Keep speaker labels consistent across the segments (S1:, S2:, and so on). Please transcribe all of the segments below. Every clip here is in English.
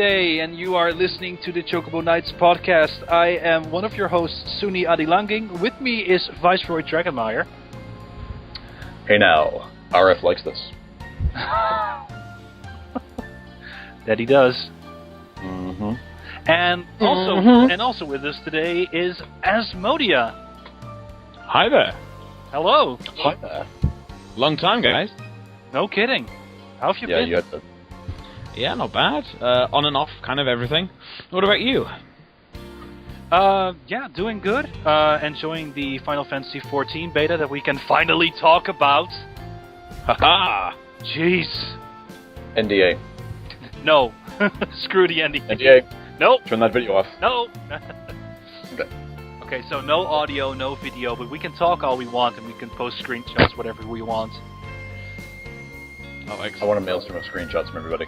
S1: Friday, and you are listening to the Chocobo Nights podcast. I am one of your hosts, Suni Adilanging. With me is Viceroy Dragonmeyer.
S2: Hey now, RF likes this.
S1: That he does.
S2: Mm-hmm.
S1: And also with us today is Asmodia.
S3: Hi there.
S1: Hello.
S2: Hi there.
S3: Long time, guys.
S1: No kidding. How have you been?
S2: You had to...
S3: Yeah, not bad. On and off, kind of everything. What about you?
S1: Yeah, doing good. Enjoying the Final Fantasy XIV beta that we can finally talk about.
S3: Haha!
S1: Jeez.
S2: NDA.
S1: No. Screw the NDA.
S2: NDA.
S1: Nope.
S2: Turn that video off.
S1: No.
S2: Okay.
S1: Okay, so no audio, no video, but we can talk all we want and we can post screenshots, whatever we want.
S3: Oh,
S2: I want a maelstrom of screenshots from everybody.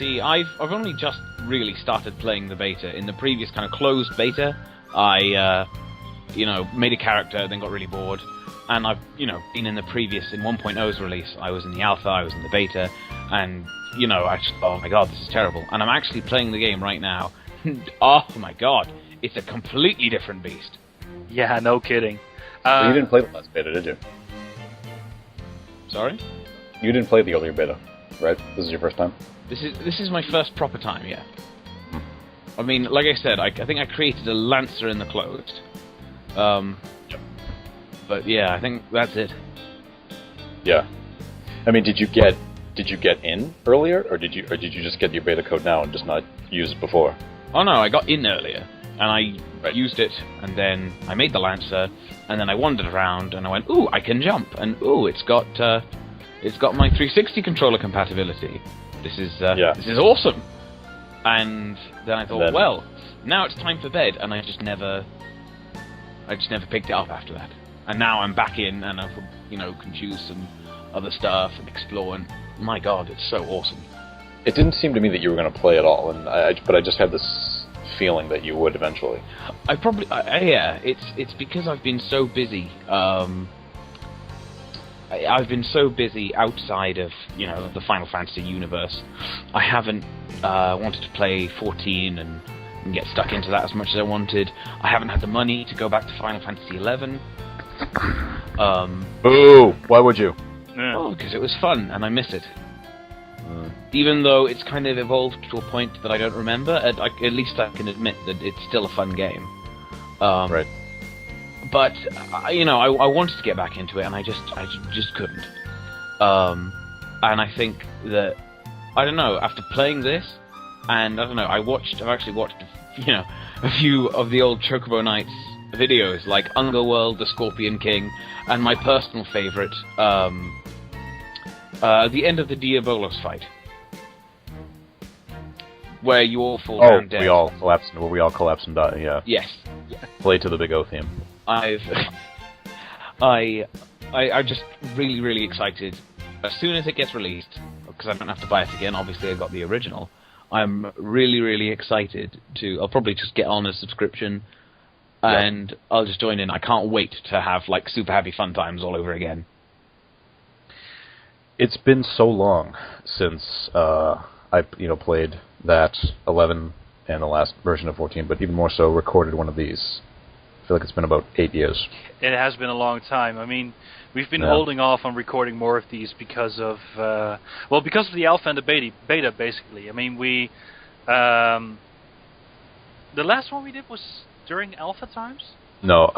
S3: See, I've only just really started playing the beta. In the previous kind of closed beta, I, made a character, then got really bored. And I've, been in the previous, in 1.0's release, I was in the alpha, I was in the beta, and, oh my god, this is terrible. And I'm actually playing the game right now. Oh my god, it's a completely different beast.
S1: Yeah, no kidding.
S2: So you didn't play the last beta, did you?
S3: Sorry?
S2: You didn't play the earlier beta, right? This is your first time?
S3: This is my first proper time, yeah. I mean, like I said, I think I created a Lancer in the closed.
S2: Yep.
S3: But yeah, I think that's it.
S2: Yeah. I mean, did you get in earlier, or did you just get your beta code now and just not use it before?
S3: Oh no, I got in earlier, and I used it, and then I made the Lancer, and then I wandered around, and I went, ooh, I can jump, and ooh, it's got my 360 controller compatibility. This is awesome. And then I thought, well, now it's time for bed, and I just never picked it up after that. And now I'm back in, and I can choose some other stuff and explore, and my god, it's so awesome.
S2: It didn't seem to me that you were going to play at all, but I just had this feeling that you would eventually.
S3: It's because I've been so busy. I've been so busy outside of, the Final Fantasy universe. I haven't wanted to play 14 and get stuck into that as much as I wanted. I haven't had the money to go back to Final Fantasy 11.
S2: Boo! Why would you?
S3: Oh, because it was fun, and I miss it. Even though it's kind of evolved to a point that I don't remember, at least I can admit that it's still a fun game.
S2: Right.
S3: But I wanted to get back into it, and I just couldn't. And I think that after playing this, and I've actually watched a few of the old Chocobo Nights videos, like Underworld, the Scorpion King, and my personal favorite, the end of the Diabolos fight, where you all fall down dead.
S2: We all collapse and die. Yeah.
S3: Yes.
S2: Play to the Big O theme.
S3: I'm just really, really excited. As soon as it gets released, because I don't have to buy it again, obviously I got the original, I'm really, really excited I'll probably just get on a subscription, and I'll just join in. I can't wait to have, super happy fun times all over again.
S2: It's been so long since I played that 11 and the last version of 14, but even more so, recorded one of these. I feel like it's been about 8 years.
S1: It has been a long time. I mean, we've been holding off on recording more of these because of the alpha and the beta, basically. I mean, the last one we did was during alpha times?
S2: No,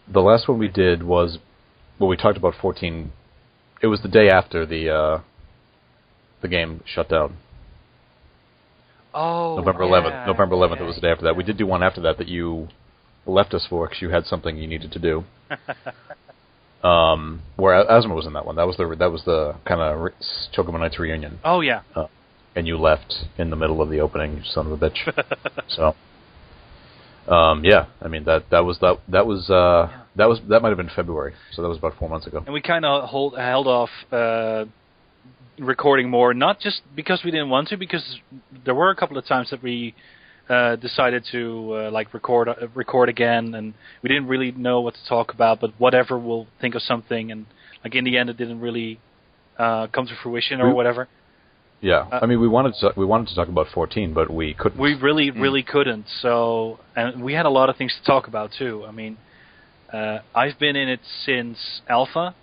S2: the last one we did was, we talked about 14. It was the day after the game shut down.
S1: Oh,
S2: November 11th. November 11th. It was the day after that. We did do one after that you left us for because you had something you needed to do. Where Asma was in that one. That was the kind of Chocobo Nights reunion.
S1: Oh yeah.
S2: And you left in the middle of the opening, you son of a bitch. So. Yeah. I mean that might have been February. So that was about 4 months ago.
S1: And we kind of held off. Recording more, not just because we didn't want to, because there were a couple of times that we decided to record again, and we didn't really know what to talk about, but whatever, we'll think of something, and in the end it didn't really come to fruition or whatever.
S2: Yeah, I mean, we wanted to talk about 14, but we couldn't.
S1: We really couldn't. So, and we had a lot of things to talk about too. I mean, I've been in it since Alpha,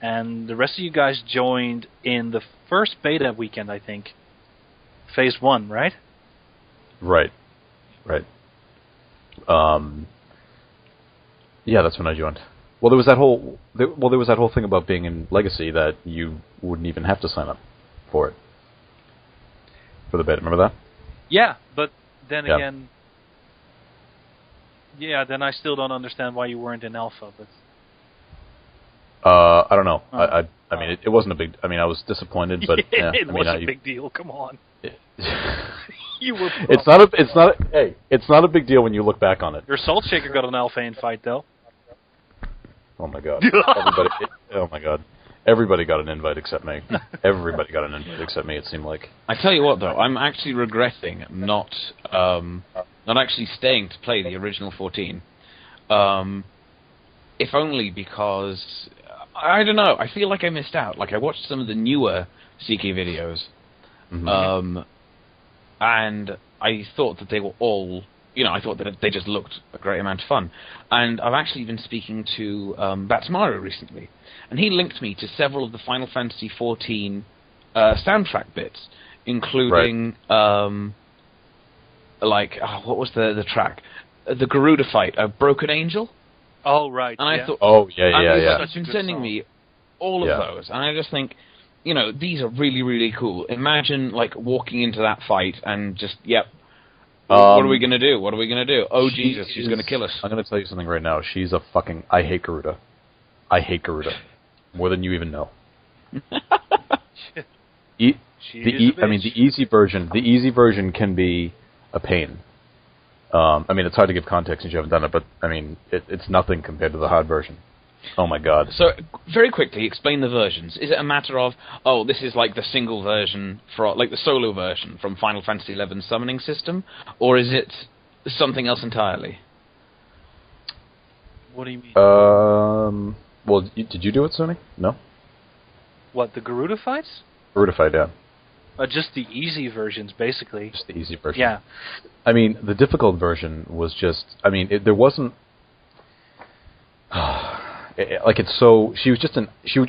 S1: and the rest of you guys joined in the first beta weekend, I think. Phase 1, right?
S2: Right. Yeah, that's when I joined. Well, there was that whole thing about being in Legacy that you wouldn't even have to sign up for it for the beta. Remember that?
S1: Yeah, but then again, then I still don't understand why you weren't in Alpha. But
S2: I don't know. I mean, it wasn't a big. I mean, I was disappointed, but
S1: it was a big deal. Come on. You were.
S2: It's not a big deal when you look back on it.
S1: Your Salt Shaker got an Alpha fight though.
S2: Oh my god! Oh my god! Everybody got an invite except me. Everybody got an invite except me. It seemed like.
S3: I tell you what, though, I'm actually regretting not actually staying to play the original 14. If only because I don't know. I feel like I missed out. Like I watched some of the newer CK videos.
S2: Mm-hmm.
S3: And I thought that they were all, I thought that they just looked a great amount of fun. And I've actually been speaking to Batsmaru recently, and he linked me to several of the Final Fantasy XIV soundtrack bits, including, what was the track? The Garuda fight, Broken Angel?
S1: Oh, right.
S3: And I thought,
S2: He's
S3: been sending me all of those, and I just think, these are really, really cool. Imagine, walking into that fight and just, what are we going to do? What are we going to do? Oh, Jesus, she's going to kill us.
S2: I'm going to tell you something right now. She's a fucking... I hate Garuda. More than you even know. The easy version can be a pain. I mean, it's hard to give context since you haven't done it, but, I mean, it's nothing compared to the hard version. Oh my god.
S3: So, very quickly, explain the versions. Is it a matter of, this is like the single version, the solo version from Final Fantasy XI's summoning system, or is it something else entirely?
S1: What do you mean?
S2: Well, did you do it, Sony? No?
S1: What, the Garuda fights?
S2: Garuda fight, yeah.
S1: Just the easy versions, basically.
S2: Just the easy version.
S1: Yeah.
S2: I mean, the difficult version was just... I mean, there wasn't... she would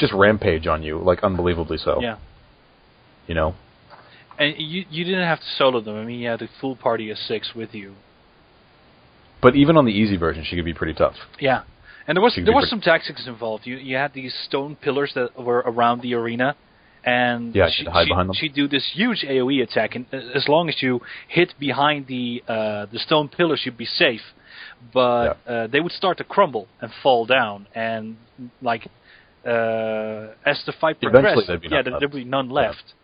S2: just rampage on you, unbelievably so.
S1: Yeah. And you didn't have to solo them. I mean, you had a full party of 6 with you.
S2: But even on the easy version, she could be pretty tough.
S1: Yeah. And there was some tactics involved. You had these stone pillars that were around the arena, and
S2: hide behind them.
S1: She'd do this huge AoE attack, and as long as you hit behind the stone pillars, you'd be safe. But they would start to crumble and fall down, and as the fight progressed, there'd be none left.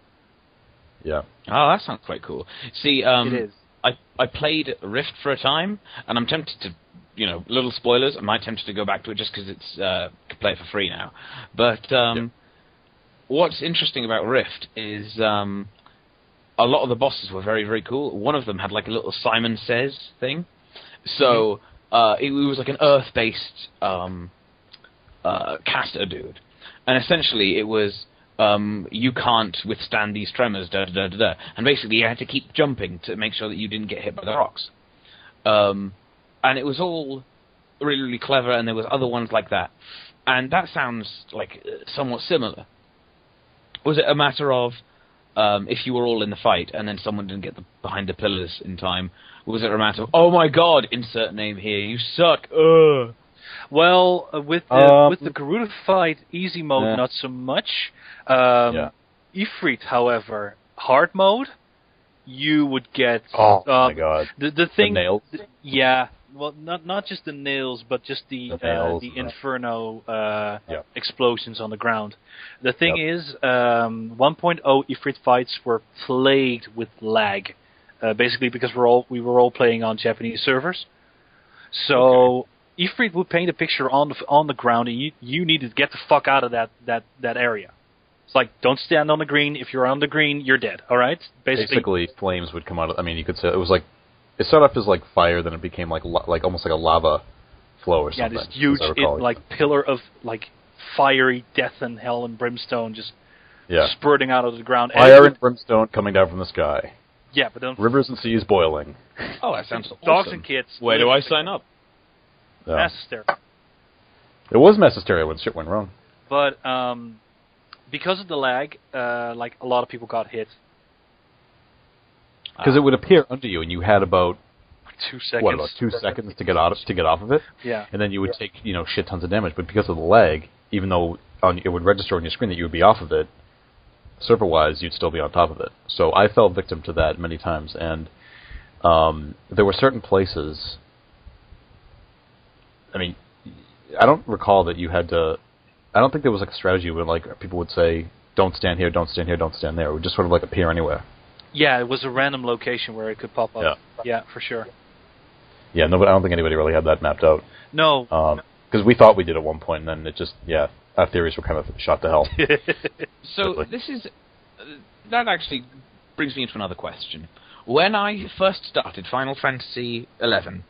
S2: Yeah.
S3: Oh, that sounds quite cool. See,
S1: it is.
S3: I played Rift for a time, and I'm tempted to, little spoilers, I might tempted to go back to it just because it's can play it for free now. But what's interesting about Rift is a lot of the bosses were very, very cool. One of them had a little Simon Says thing. So it was like an Earth-based caster dude, and essentially it was you can't withstand these tremors, and basically you had to keep jumping to make sure that you didn't get hit by the rocks. And it was all really, really clever, and there was other ones like that, and that sounds like somewhat similar. Was it a matter of if you were all in the fight and then someone didn't get behind the pillars in time? Was it a matter of, oh my god, insert name here, you suck, ugh?
S1: Well, with the Garuda fight, easy mode, not so much. Ifrit, however, hard mode, you would get...
S2: Oh my god.
S1: The thing...
S2: The nails?
S1: Yeah. Well, not just the nails, but just the inferno explosions on the ground. The thing is, 1.0 Ifrit fights were plagued with lag. Basically because we were all playing on Japanese servers. So Ifrit would paint a picture on the ground, and you needed to get the fuck out of that area. It's like, don't stand on the green. If you're on the green, you're dead. All right.
S2: Basically, flames would come out of. I mean, you could say it was like it started off as like fire, then it became like almost like a lava flow or something.
S1: Yeah, this huge pillar of fiery death and hell and brimstone just spurting out of the ground.
S2: Fire and brimstone coming down from the sky.
S1: Yeah, but don't...
S2: Rivers and seas boiling.
S3: Oh, that sounds awesome.
S1: Dogs and kids.
S3: Where do I sign up?
S1: Mass hysteria.
S2: It was mass hysteria when shit went wrong.
S1: But because of the lag, like a lot of people got hit.
S2: Because it would appear under you, and you had about
S1: 2 seconds.
S2: What, about 2 seconds to get off of it?
S1: Yeah.
S2: And then you would take shit tons of damage. But because of the lag, even though it would register on your screen that you would be off of it, server-wise, you'd still be on top of it. So I fell victim to that many times, and there were certain places. I mean, I don't recall that you had to. I don't think there was like a strategy where like people would say, "Don't stand here, don't stand here, don't stand there." It would just sort of like appear anywhere. Yeah,
S1: it was a random location where it could pop up. Yeah, for sure.
S2: Yeah, no, but I don't think anybody really had that mapped out.
S1: No.
S2: Because we thought we did at one point, and then it just, our theories were kind of shot to hell.
S3: So that actually brings me into another question. When I first started Final Fantasy XI,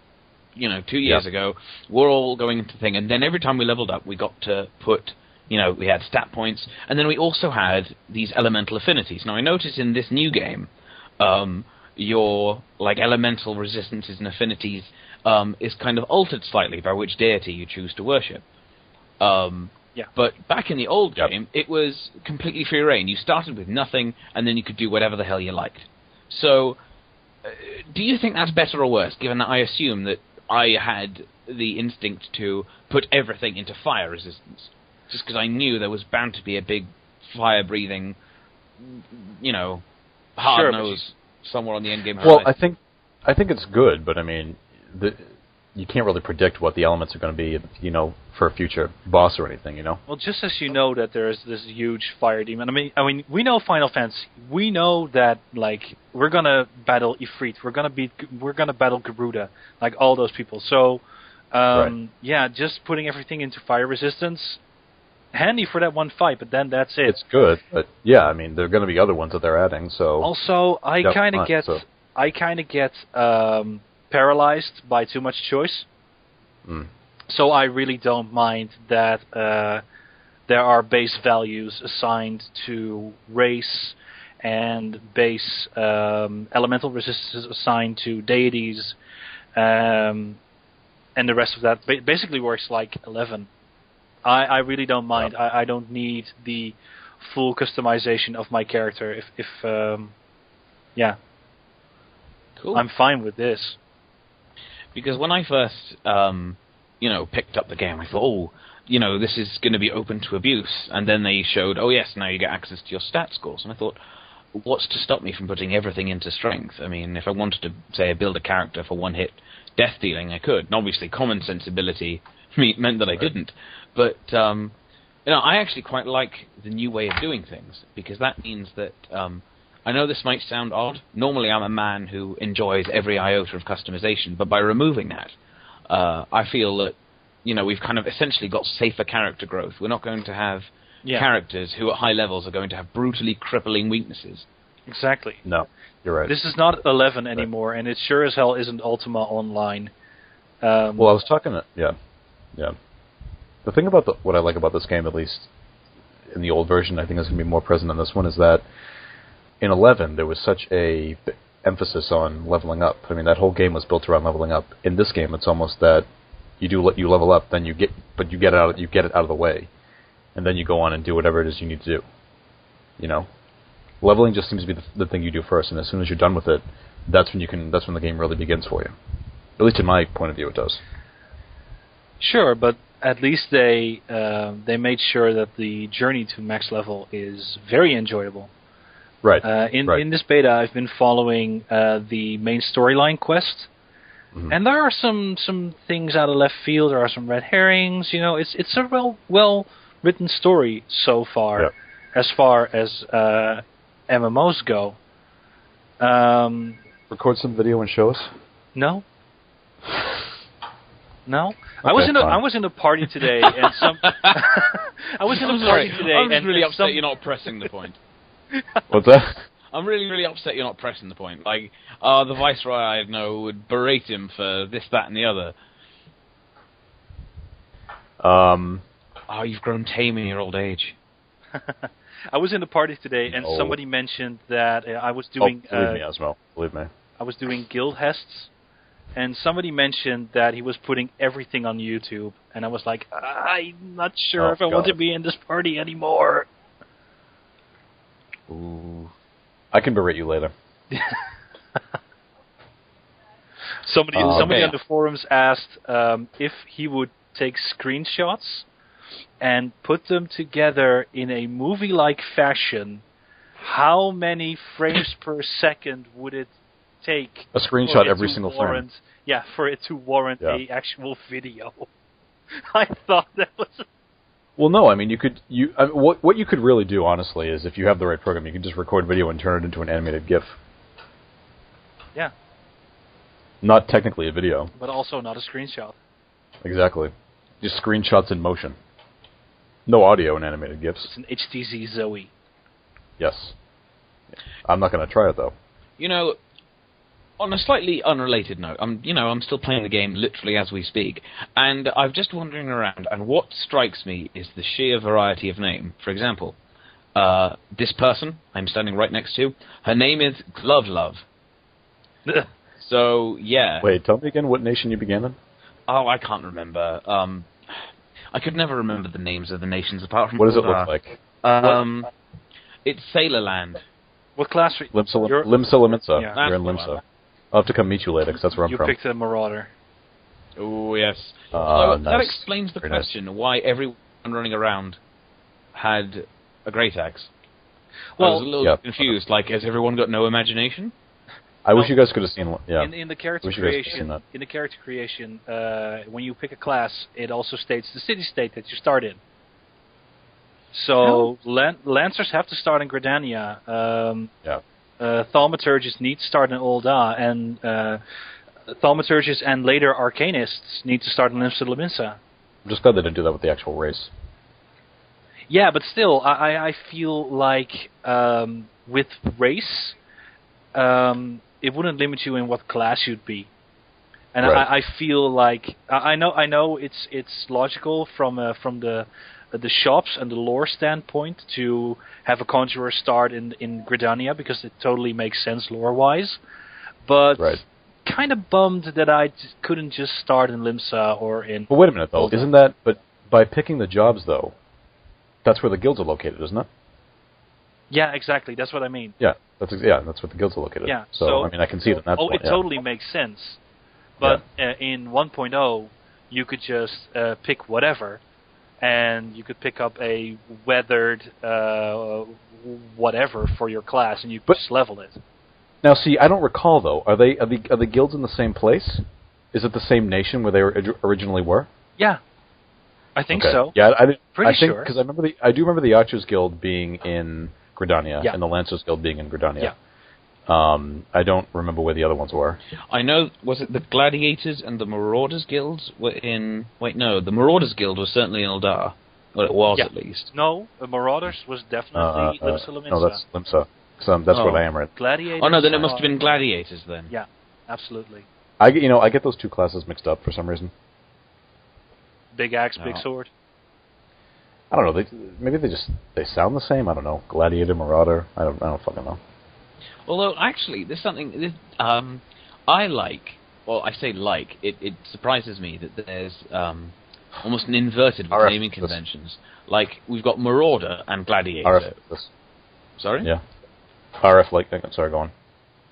S3: 2 years ago, we're all going into the thing, and then every time we leveled up, we got to put... we had stat points, and then we also had these elemental affinities. Now, I noticed in this new game, your elemental resistances and affinities is kind of altered slightly by which deity you choose to worship. But back in the old game, it was completely free reign. You started with nothing, and then you could do whatever the hell you liked. So, do you think that's better or worse, given that I assume that I had the instinct to put everything into fire resistance? Just because I knew there was bound to be a big fire-breathing, hard nose somewhere on the endgame horizon.
S2: Well, I think it's good, but I mean, you can't really predict what the elements are going to be, for a future boss or anything,
S1: Well, just as you know that there's this huge fire demon. I mean, we know Final Fantasy. We know that we're gonna battle Ifrit. We're gonna battle Garuda, like all those people. So, just putting everything into fire resistance. Handy for that one fight, but then that's it.
S2: It's good, but there are going to be other ones that they're adding. So
S1: also, I kind of get paralyzed by too much choice. So I really don't mind that there are base values assigned to race and base elemental resistances assigned to deities, and the rest of that basically works like 11. I really don't mind. Yeah. I don't need the full customization of my character.
S3: Cool.
S1: I'm fine with this.
S3: Because when I first, picked up the game, I thought, this is going to be open to abuse. And then they showed, now you get access to your stat scores. And I thought, what's to stop me from putting everything into strength? I mean, if I wanted to, say, build a character for one-hit death dealing, I could. And obviously, common sensibility meant that I didn't. But, I actually quite like the new way of doing things, because that means that, I know this might sound odd. Normally I'm a man who enjoys every iota of customization, but by removing that, I feel that, we've kind of essentially got safer character growth. We're not going to have characters who at high levels are going to have brutally crippling weaknesses.
S1: Exactly.
S2: No, you're right.
S1: This is not 11 anymore, and it sure as hell isn't Ultima Online.
S2: Well, I was talking yeah. The thing about what I like about this game, at least in the old version, I think is going to be more present in this one, is that in 11 there was such a emphasis on leveling up. I mean, that whole game was built around leveling up. In this game, it's almost that you level up, then you get it out of the way, and then you go on and do whatever it is you need to do. Leveling just seems to be the thing you do first, and as soon as you're done with it, that's when the game really begins for you. At least in my point of view, it does.
S1: Sure, but at least they made sure that the journey to max level is very enjoyable.
S2: Right.
S1: In this beta, I've been following the main storyline quest, and there are some things out of left field. There are some red herrings. It's a well written story so far, as MMOs go.
S2: Record some video and show us.
S1: No. No, okay, I was in a party today, and
S3: I'm just really upset you're not pressing the point.
S2: What's that?
S3: I'm really, really upset you're not pressing the point. The Viceroy I know would berate him for this, that, and the other. You've grown tame in your old age.
S1: I was in the party today, and somebody mentioned that I was doing.
S2: Believe me, Asmo. Believe me.
S1: I was doing guild hests, and somebody mentioned that he was putting everything on YouTube, and I was like, I'm not sure if I want to be in this party anymore.
S2: Ooh. I can berate you later.
S1: Somebody on the forums asked if he would take screenshots and put them together in a movie-like fashion. How many frames per second would it take?
S2: A screenshot every single frame.
S1: Yeah, for it to warrant a actual video. I thought that was.
S2: Well, no. I mean, what you could really do, honestly, is if you have the right program, you can just record video and turn it into an animated GIF.
S1: Yeah.
S2: Not technically a video.
S1: But also not a screenshot.
S2: Exactly. Just screenshots in motion. No audio in animated GIFs.
S1: It's an HTC Zoe.
S2: Yes. I'm not going to try it, though.
S3: You know, on a slightly unrelated note, I'm still playing the game literally as we speak, and I've just wandering around, and what strikes me is the sheer variety of name. For example, this person I'm standing right next to, her name is Glove. So, yeah.
S2: Wait, tell me again what nation you began in?
S3: Oh, I can't remember. I could never remember the names of the nations apart from...
S2: What does it look like?
S3: It's Sailorland.
S1: What class are you?
S2: Limsa Limitsa.
S1: Yeah.
S2: You're in Limsa. I'll have to come meet you later, because that's where I'm from.
S1: You picked a Marauder.
S3: Oh, yes.
S2: Nice.
S3: That explains the question, why everyone running around had a great axe. Well, I was a little confused, like, has everyone got no imagination?
S2: I wish you guys could have seen. Yeah.
S1: In the character creation, when you pick a class, it also states the city-state that you start in. So Lancers have to start in Gridania. Thaumaturges need to start in Ul'dah, and Thaumaturges and later Arcanists need to start in Limsa Lominsa.
S2: I'm just glad they didn't do that with the actual race.
S1: Yeah, but still, I feel like with race, it wouldn't limit you in what class you'd be, and I feel like I know it's logical from the shops and the lore standpoint to have a conjurer start in Gridania because it totally makes sense lore-wise, but kind of bummed that I couldn't just start in Limsa or in...
S2: But wait a minute, though. Isn't that... But by picking the jobs, though, that's where the guilds are located, isn't it?
S1: Yeah, exactly. That's what I mean.
S2: Yeah, that's where the guilds are located.
S1: Yeah,
S2: so I mean, I can see that.
S1: It totally makes sense. But in 1.0, you could just pick whatever, and you could pick up a weathered whatever for your class, and you just level it.
S2: Now, see, I don't recall though. Are the guilds in the same place? Is it the same nation where they originally were?
S1: Yeah, I think so.
S2: Yeah,
S1: Pretty sure.
S2: Because I do remember the Archers Guild being in Gridania and the Lancers Guild being in Gridania.
S1: Yeah.
S2: I don't remember where the other ones were.
S3: I know, was it the Gladiators and the Marauders Guilds were in... Wait, no, the Marauders Guild was certainly in Ul'dah. Well, it was at least.
S1: No, the Marauders was definitely Limsa Lominsa.
S2: No, that's Limsa. That's what I am right.
S1: Gladiators.
S3: Oh no, then it must have been Gladiators then.
S1: Yeah, absolutely.
S2: I get those two classes mixed up for some reason.
S1: Big axe, big sword.
S2: I don't know. Maybe they sound the same. I don't know. Gladiator, Marauder. I don't fucking know.
S3: Although actually, there's something I like. Well, I say like. It surprises me that there's almost an inverted with naming conventions. Like we've got Marauder and Gladiator. Sorry.
S2: Yeah. RF sorry, go on.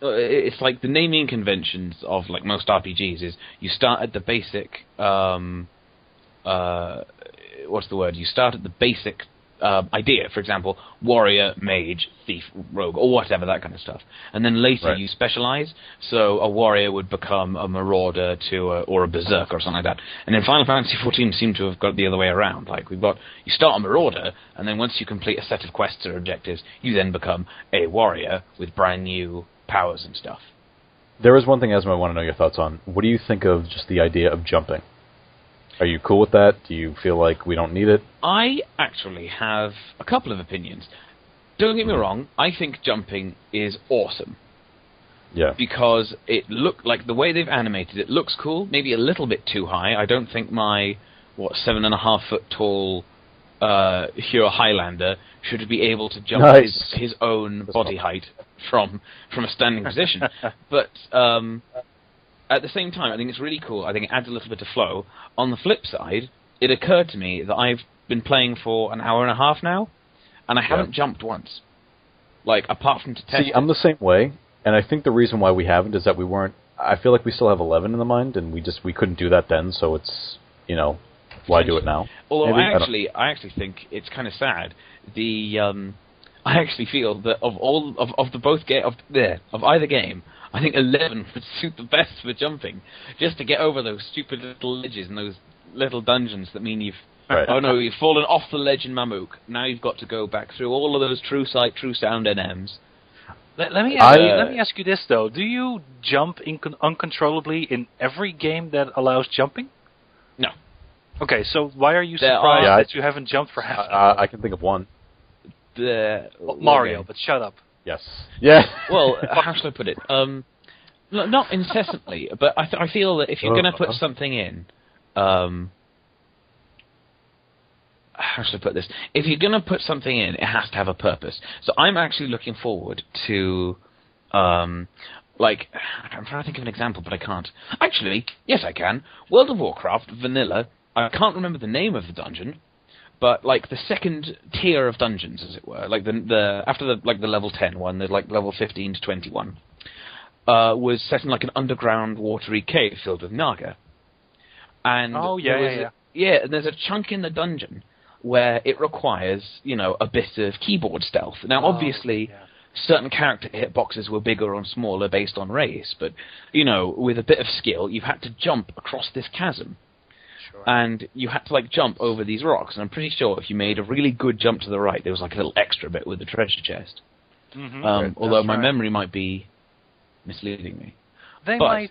S3: It's like the naming conventions of like most RPGs is you start at the basic what's the word? You start at the basic idea, for example, warrior, mage, thief, rogue, or whatever, that kind of stuff. And then later you specialize, so a warrior would become a marauder or a berserker or something like that. And in Final Fantasy XIV seem to have got the other way around. Like you start a marauder, and then once you complete a set of quests or objectives, you then become a warrior with brand new powers and stuff.
S2: There is one thing, Asma, I want to know your thoughts on. What do you think of just the idea of jumping? Are you cool with that? Do you feel like we don't need it?
S3: I actually have a couple of opinions. Don't get me wrong, I think jumping is awesome.
S2: Yeah.
S3: Because it looked like the way they've animated it looks cool, maybe a little bit too high. I don't think my 7.5 foot tall Hero Highlander should be able to jump his own body height from a standing position. But at the same time, I think it's really cool. I think it adds a little bit of flow. On the flip side, it occurred to me that I've been playing for an hour and a half now, and I haven't jumped once. Like, apart from to test.
S2: See, I'm the same way, and I think the reason why we haven't is that we weren't. I feel like we still have 11 in the mind, and we couldn't do that then. So it's why do it now?
S3: Although I actually think it's kind of sad. I actually feel that of either game, I think 11 would suit the best for jumping, just to get over those stupid little ledges and those little dungeons that mean you've you've fallen off the ledge in Mamook. Now you've got to go back through all of those true sight, true sound NMs.
S1: Let me ask you this though: do you jump uncontrollably in every game that allows jumping?
S3: No.
S1: Okay, so why are you surprised that you haven't jumped for half?
S2: I can think of one.
S1: Mario, but shut up.
S2: Yes. Yeah.
S3: Well, how should I put it? Not incessantly, but I feel that if you're going to put something in, how should I put this? If you're going to put something in, it has to have a purpose. So I'm actually looking forward to, I'm trying to think of an example, but I can't. Actually, yes, I can. World of Warcraft Vanilla. I can't remember the name of the dungeon. But like the second tier of dungeons, as it were, like after the level 10 one, the like level 15 to 21, was set in like an underground watery cave filled with Naga. And and there's a chunk in the dungeon where it requires a bit of keyboard stealth. Now, obviously, certain character hitboxes were bigger or smaller based on race, but with a bit of skill, you've had to jump across this chasm. And you had to jump over these rocks, and I'm pretty sure if you made a really good jump to the right, there was a little extra bit with the treasure chest. Mm-hmm. Although my memory might be misleading me.
S1: They might.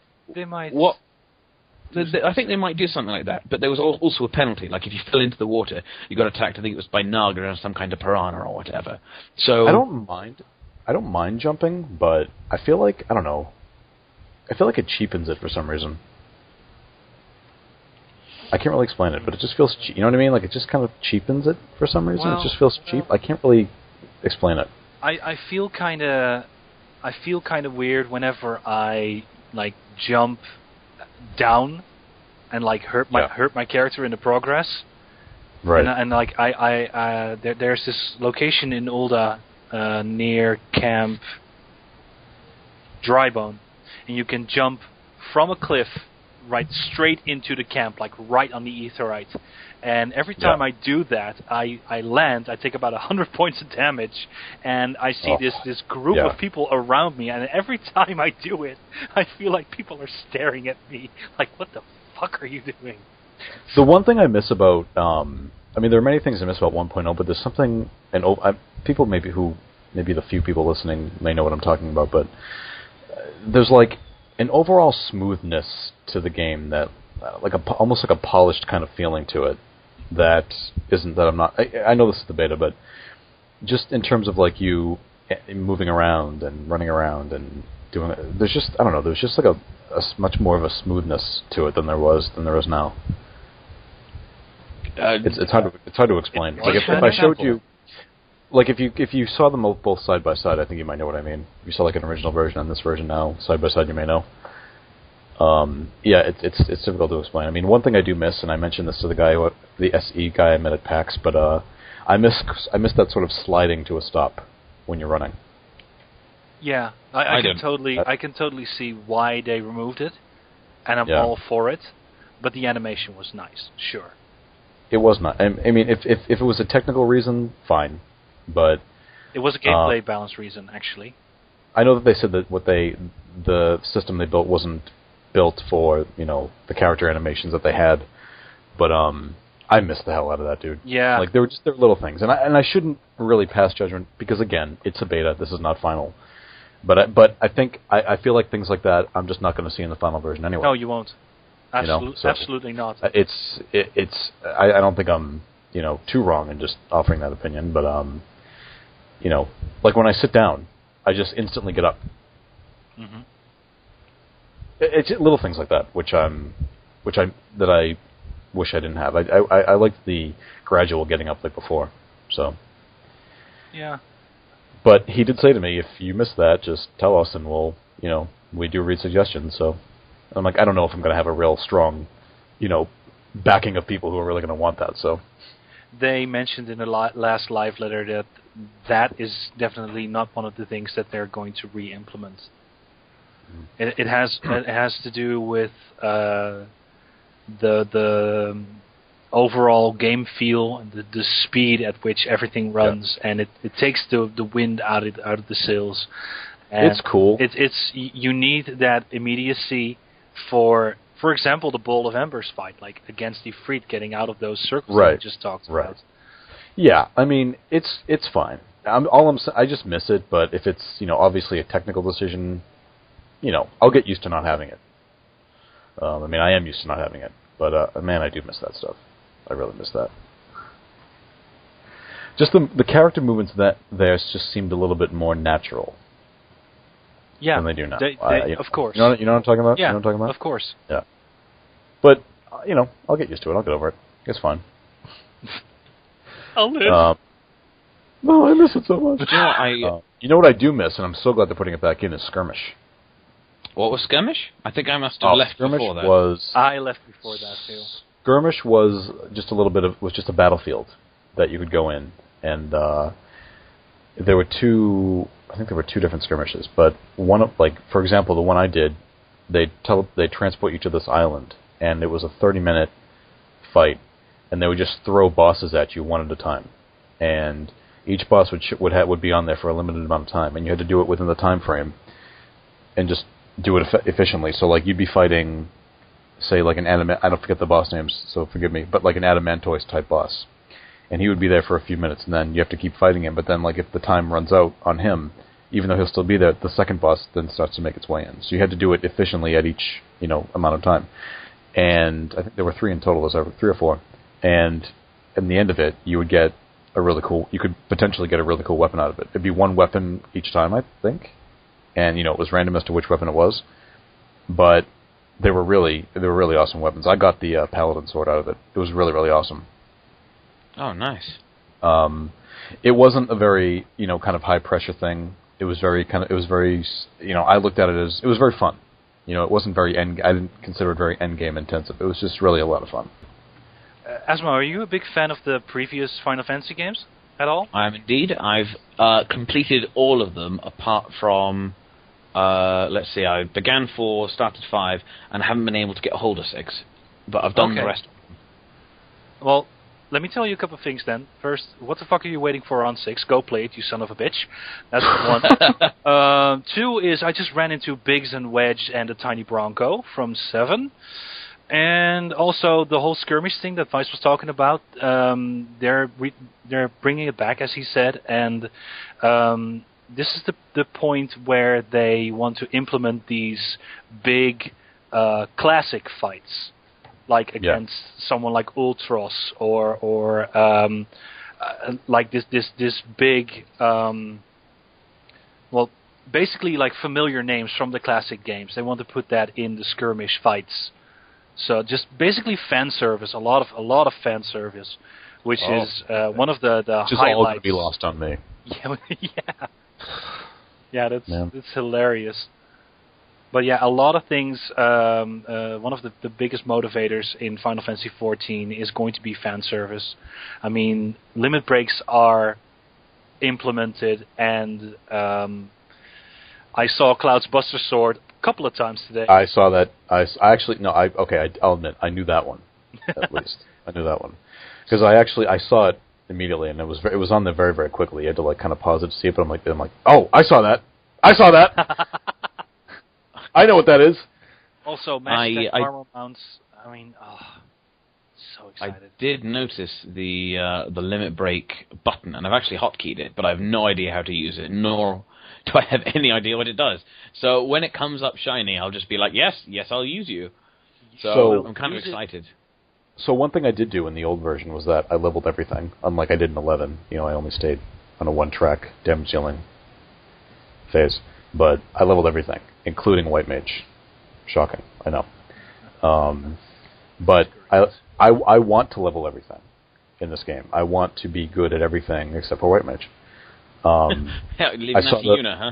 S3: What? I think they might do something like that, but there was also a penalty. Like if you fell into the water, you got attacked. I think it was by Naga or some kind of piranha or whatever. So
S2: I don't mind jumping, but I feel like I feel like it cheapens it for some reason. I can't really explain it, but it just feels cheap. You know what I mean? Like, it just kind of cheapens it for some reason. It just feels cheap. I can't really explain it.
S1: I feel kind of weird whenever I, jump down and, hurt my character in the progress.
S2: Right.
S1: And there's this location in Ulda near Camp Drybone, and you can jump from a cliff right straight into the camp, right on the aetheryte. And every time I do that, I land, I take about 100 points of damage, and I see this group of people around me, and every time I do it, I feel like people are staring at me, like, what the fuck are you doing?
S2: The one thing I miss about, there are many things I miss about 1.0, but there's something, and people maybe the few people listening may know what I'm talking about, but there's an overall smoothness to the game that, almost like a polished kind of feeling to it. That isn't that I'm not. I know this is the beta, but just in terms of you moving around and running around and doing it, there's just there's just a much more of a smoothness to it than there is now. It's hard to explain. If I showed you. If you saw them both side by side, I think you might know what I mean. If you saw an original version and this version now side by side, you may know. It's difficult to explain. One thing I do miss, and I mentioned this to the SE guy I met at PAX, but I miss that sort of sliding to a stop when you're running.
S1: Yeah, I can totally see why they removed it, and I'm all for it. But the animation was nice, sure.
S2: It was not. If it was a technical reason, fine. But
S1: it was a gameplay balance reason, actually.
S2: I know that they said that the system they built wasn't built for the character animations that they had, but I missed the hell out of that, dude.
S1: Yeah,
S2: they were little things, and I shouldn't really pass judgment because again, it's a beta. This is not final, but I think I feel like things like that I'm just not going to see in the final version anyway.
S1: No, you won't. Absolutely not.
S2: I don't think I'm too wrong in just offering that opinion, but when I sit down, I just instantly get up.
S1: Mm-hmm.
S2: It's little things like that, that I wish I didn't have. I liked the gradual getting up like before. So.
S1: Yeah.
S2: But he did say to me, if you miss that, just tell us and we'll, we do read suggestions. So I'm like, I don't know if I'm going to have a real strong, backing of people who are really going to want that. So
S1: they mentioned in the last live letter that is definitely not one of the things that they're going to re-implement. It has to do with the overall game feel and the speed at which everything runs, and it takes the wind out of the sails. And
S2: it's cool.
S1: It's you need that immediacy for example, the Ball of Embers fight, like against the Ifrit, getting out of those circles that we just talked about.
S2: Yeah, I mean it's fine. I just miss it, but if it's obviously a technical decision, I'll get used to not having it. I am used to not having it, but man, I do miss that stuff. I really miss that. Just the character movements that there just seemed a little bit more natural.
S1: Yeah,
S2: than they do now.
S1: Of course.
S2: You know what I'm talking about?
S1: Yeah,
S2: you know what I'm talking about?
S1: Of course.
S2: Yeah. But I'll get used to it. I'll get over it. It's fine.
S1: I'll live.
S2: No, I miss it so much.
S3: You know
S2: what I do miss, and I'm so glad they're putting it back in, is Skirmish.
S3: What was Skirmish? I think I must have left
S2: Skirmish
S3: before that.
S1: I left before that too.
S2: Skirmish was just a battlefield that you could go in, and there were two different skirmishes, but for example, the one I did, they transport you to this island, and it was a 30-minute fight, and they would just throw bosses at you one at a time, and each boss would be on there for a limited amount of time, and you had to do it within the time frame, and just do it efficiently. So like you'd be fighting, say like an I don't forget the boss names, so forgive me, but like an Adamantoise type boss, and he would be there for a few minutes, and then you have to keep fighting him. But then like if the time runs out on him, even though he'll still be there, the second boss then starts to make its way in. So you had to do it efficiently at each amount of time. And I think there were 3 in total, 3 or 4. And in the end of it, you could potentially get a really cool weapon out of it. It'd be one weapon each time, I think. And it was random as to which weapon it was. But they were really awesome weapons. I got the Paladin sword out of it. It was really, really awesome.
S3: Oh, nice.
S2: It wasn't a very, kind of high pressure thing. It was very, I looked at it as, it was very fun. It wasn't I didn't consider it very endgame intensive. It was just really a lot of fun.
S1: Asmo, are you a big fan of the previous Final Fantasy games at all?
S3: I am indeed. I've completed all of them apart from, let's see, I began 4, started 5, and haven't been able to get a hold of 6. But I've done the rest.
S1: Well, let me tell you a couple of things then. First, what the fuck are you waiting for on 6? Go play it, you son of a bitch. That's 1. 2 is I just ran into Biggs and Wedge and a Tiny Bronco from 7. And also the whole skirmish thing that Vice was talking about. They're bringing it back, as he said. And this is the point where they want to implement these big classic fights. Like against someone like Ultros or like this big, basically like familiar names from the classic games. They want to put that in the skirmish fights. So just basically fan service, a lot of fan service, which is one of the
S2: just
S1: highlights.
S2: All going to be lost on me.
S1: That's hilarious. But yeah, a lot of things. One of the biggest motivators in Final Fantasy XIV is going to be fan service. I mean, limit breaks are implemented, and I saw Cloud's Buster Sword a couple of times today.
S2: I saw that. I'll admit, I knew that one at least. I knew that one because I saw it immediately, and it was on there very, very quickly. You had to like kind of pause it to see it, but I'm like, oh, I saw that. I know what that is.
S1: Also, Master armor mounts. I mean, so excited.
S3: I did notice the limit break button, and I've actually hotkeyed it, but I have no idea how to use it, nor do I have any idea what it does. So when it comes up shiny, I'll just be like, yes, I'll use you. So I'm kind of excited.
S2: So one thing I did do in the old version was that I leveled everything, unlike I did in 11. I only stayed on a one-track damage dealing phase. But I leveled everything, including White Mage. Shocking, I know. But I want to level everything in this game. I want to be good at everything except for White Mage.
S3: Leaving that to Una, huh?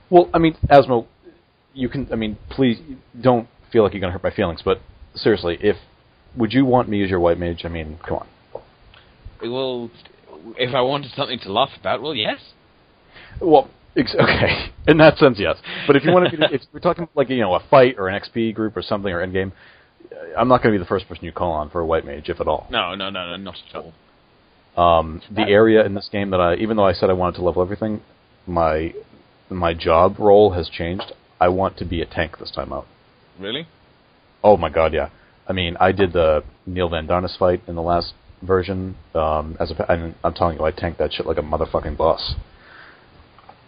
S2: Well, I mean, Asmo, you can. I mean, please don't feel like you're going to hurt my feelings. But seriously, would you want me as your White Mage? I mean, come on.
S3: Well, if I wanted something to laugh about, well, yes.
S2: Well, okay. In that sense, yes. But if you want to, if we're talking like a fight or an XP group or something or endgame, I'm not going to be the first person you call on for a White Mage, if at all.
S3: No, not at all.
S2: The area in this game that even though I said I wanted to level everything, my job role has changed. I want to be a tank this time out.
S3: Really?
S2: Oh my god, yeah. I mean, I did the Neil Van Darnus fight in the last version. And I'm telling you, I tanked that shit like a motherfucking boss.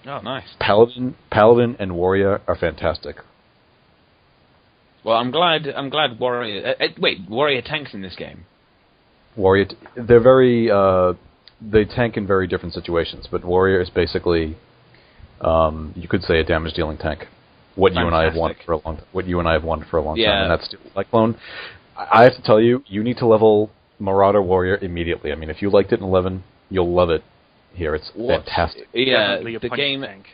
S3: Oh, nice.
S2: Paladin and Warrior are fantastic.
S3: Well, I'm glad Warrior... Warrior tanks in this game.
S2: Warrior... They're very... they tank in very different situations, but Warrior is basically... you could say a damage-dealing tank. What you and I have wanted for a long time. And that's Cyclone. I have to tell you, you need to level Marauder Warrior immediately. I mean, if you liked it in 11, you'll love it here. It's fantastic.
S3: Yeah, the game...
S1: Tank.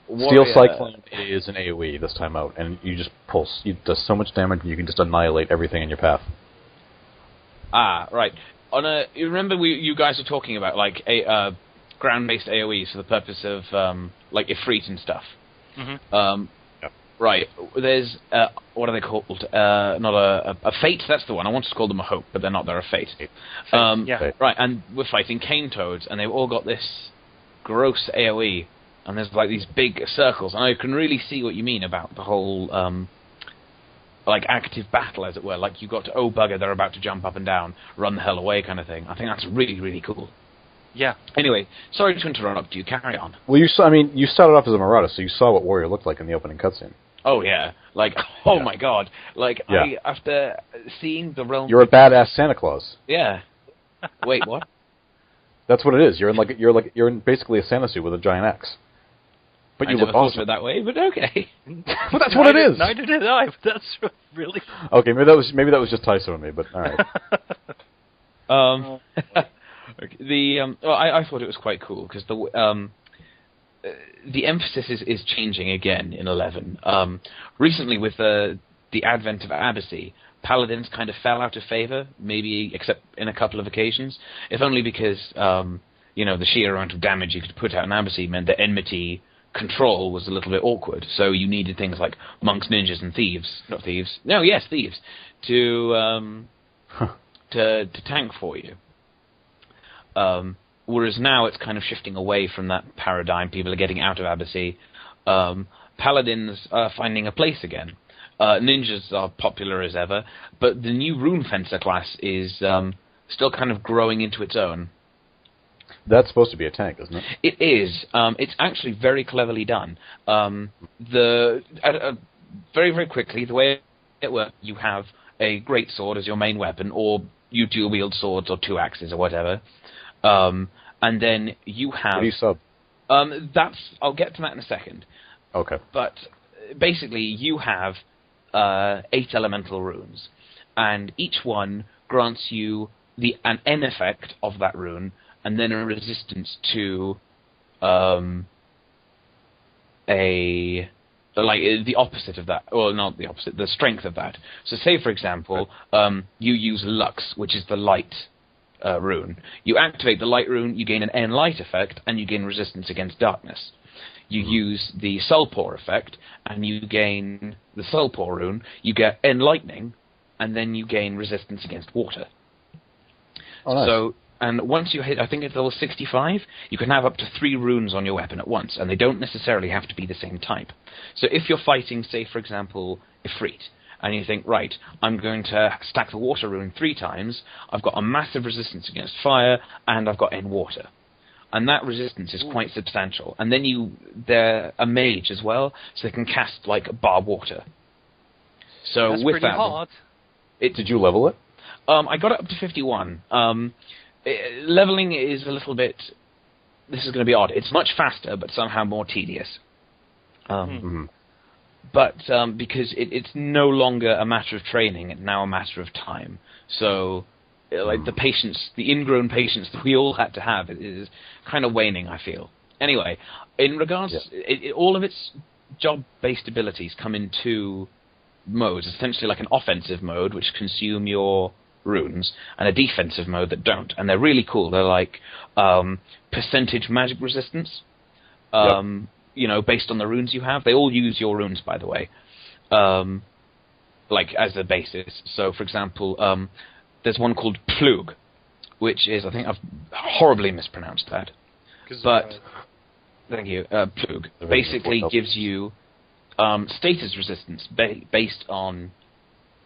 S2: Steel Cyclone is an AoE this time out, and you just pulse. It does so much damage, you can just annihilate everything in your path.
S3: Ah, right. You remember you guys were talking about like ground-based AoEs for the purpose of like Ifrit and stuff.
S2: Mm-hmm.
S3: Right. There's what are they called? Not a Fate. That's the one. I wanted to call them a Hope, but they're not. They're a Fate.
S2: Fate.
S3: Right. And we're fighting Cane Toads, and they've all got this gross AoE. And there's like these big circles, and I can really see what you mean about the whole like active battle, as it were. Like you got to, oh bugger, they're about to jump up and down, run the hell away, kind of thing. I think that's really, really cool.
S1: Yeah.
S3: Anyway, sorry to interrupt you. Carry on.
S2: Well, you started off as a Marauder, so you saw what Warrior looked like in the opening cutscene.
S3: Oh yeah, like my god, like after seeing the realm.
S2: You're a badass Santa Claus.
S3: Yeah. Wait, what?
S2: That's what it is. You're in basically a Santa suit with a giant axe. But you look awesome.
S3: It that way, but okay.
S2: Well, that's what it is.
S1: Neither did I. But that's really
S2: okay. Maybe that was just Tyso and me, but all right.
S3: I thought it was quite cool because the emphasis is changing again in 11. Recently, with the advent of Abyssy, Paladins kind of fell out of favor, maybe except in a couple of occasions, if only because the sheer amount of damage you could put out in Abyssy meant that enmity control was a little bit awkward, so you needed things like monks, ninjas, and thieves to tank for you. Whereas now it's kind of shifting away from that paradigm. People are getting out of Abyssy. Paladins are finding a place again. Ninjas are popular as ever, but the new Rune Fencer class is still kind of growing into its own.
S2: That's supposed to be a tank, isn't it?
S3: It is. It's actually very cleverly done. Very, very quickly, the way it works, you have a greatsword as your main weapon, or you dual wield swords or two axes or whatever. And then you have...
S2: What do you sub?
S3: I'll get to that in a second.
S2: Okay.
S3: But basically, you have 8 elemental runes, and each one grants you an N effect of that rune, and then a resistance to the opposite of that, or not the opposite, the strength of that. So say, for example, you use Lux, which is the light rune. You activate the light rune, you gain an N light effect, and you gain resistance against darkness. You use the Sulpor effect, and you gain the Sulpor rune, you get N lightning, and then you gain resistance against water.
S2: Oh, nice.
S3: So, and once you hit, I think it's level 65, you can have up to 3 runes on your weapon at once, and they don't necessarily have to be the same type. So if you're fighting, say, for example, Ifrit, and you think, right, I'm going to stack the water rune 3 times, I've got a massive resistance against fire, and I've got N water. And that resistance is quite substantial. And then they're a mage as well, so they can cast, like, bar water. So
S1: that's
S3: with
S1: pretty
S3: that...
S1: hard.
S2: Did you level it?
S3: I got it up to 51. Leveling is a little bit... This is going to be odd. It's much faster, but somehow more tedious. but because it's no longer a matter of training, it's now a matter of time. So, like the ingrown patience that we all had to have is kind of waning, I feel. Anyway, in regards, all of its job-based abilities come in two modes, essentially like an offensive mode, which consume your runes, and a defensive mode that don't. And they're really cool. They're like percentage magic resistance, based on the runes you have. They all use your runes, by the way, like as a basis. So, for example, there's one called Plug, which is, I think I've horribly mispronounced that. But, thank you, Plug basically gives you status resistance based on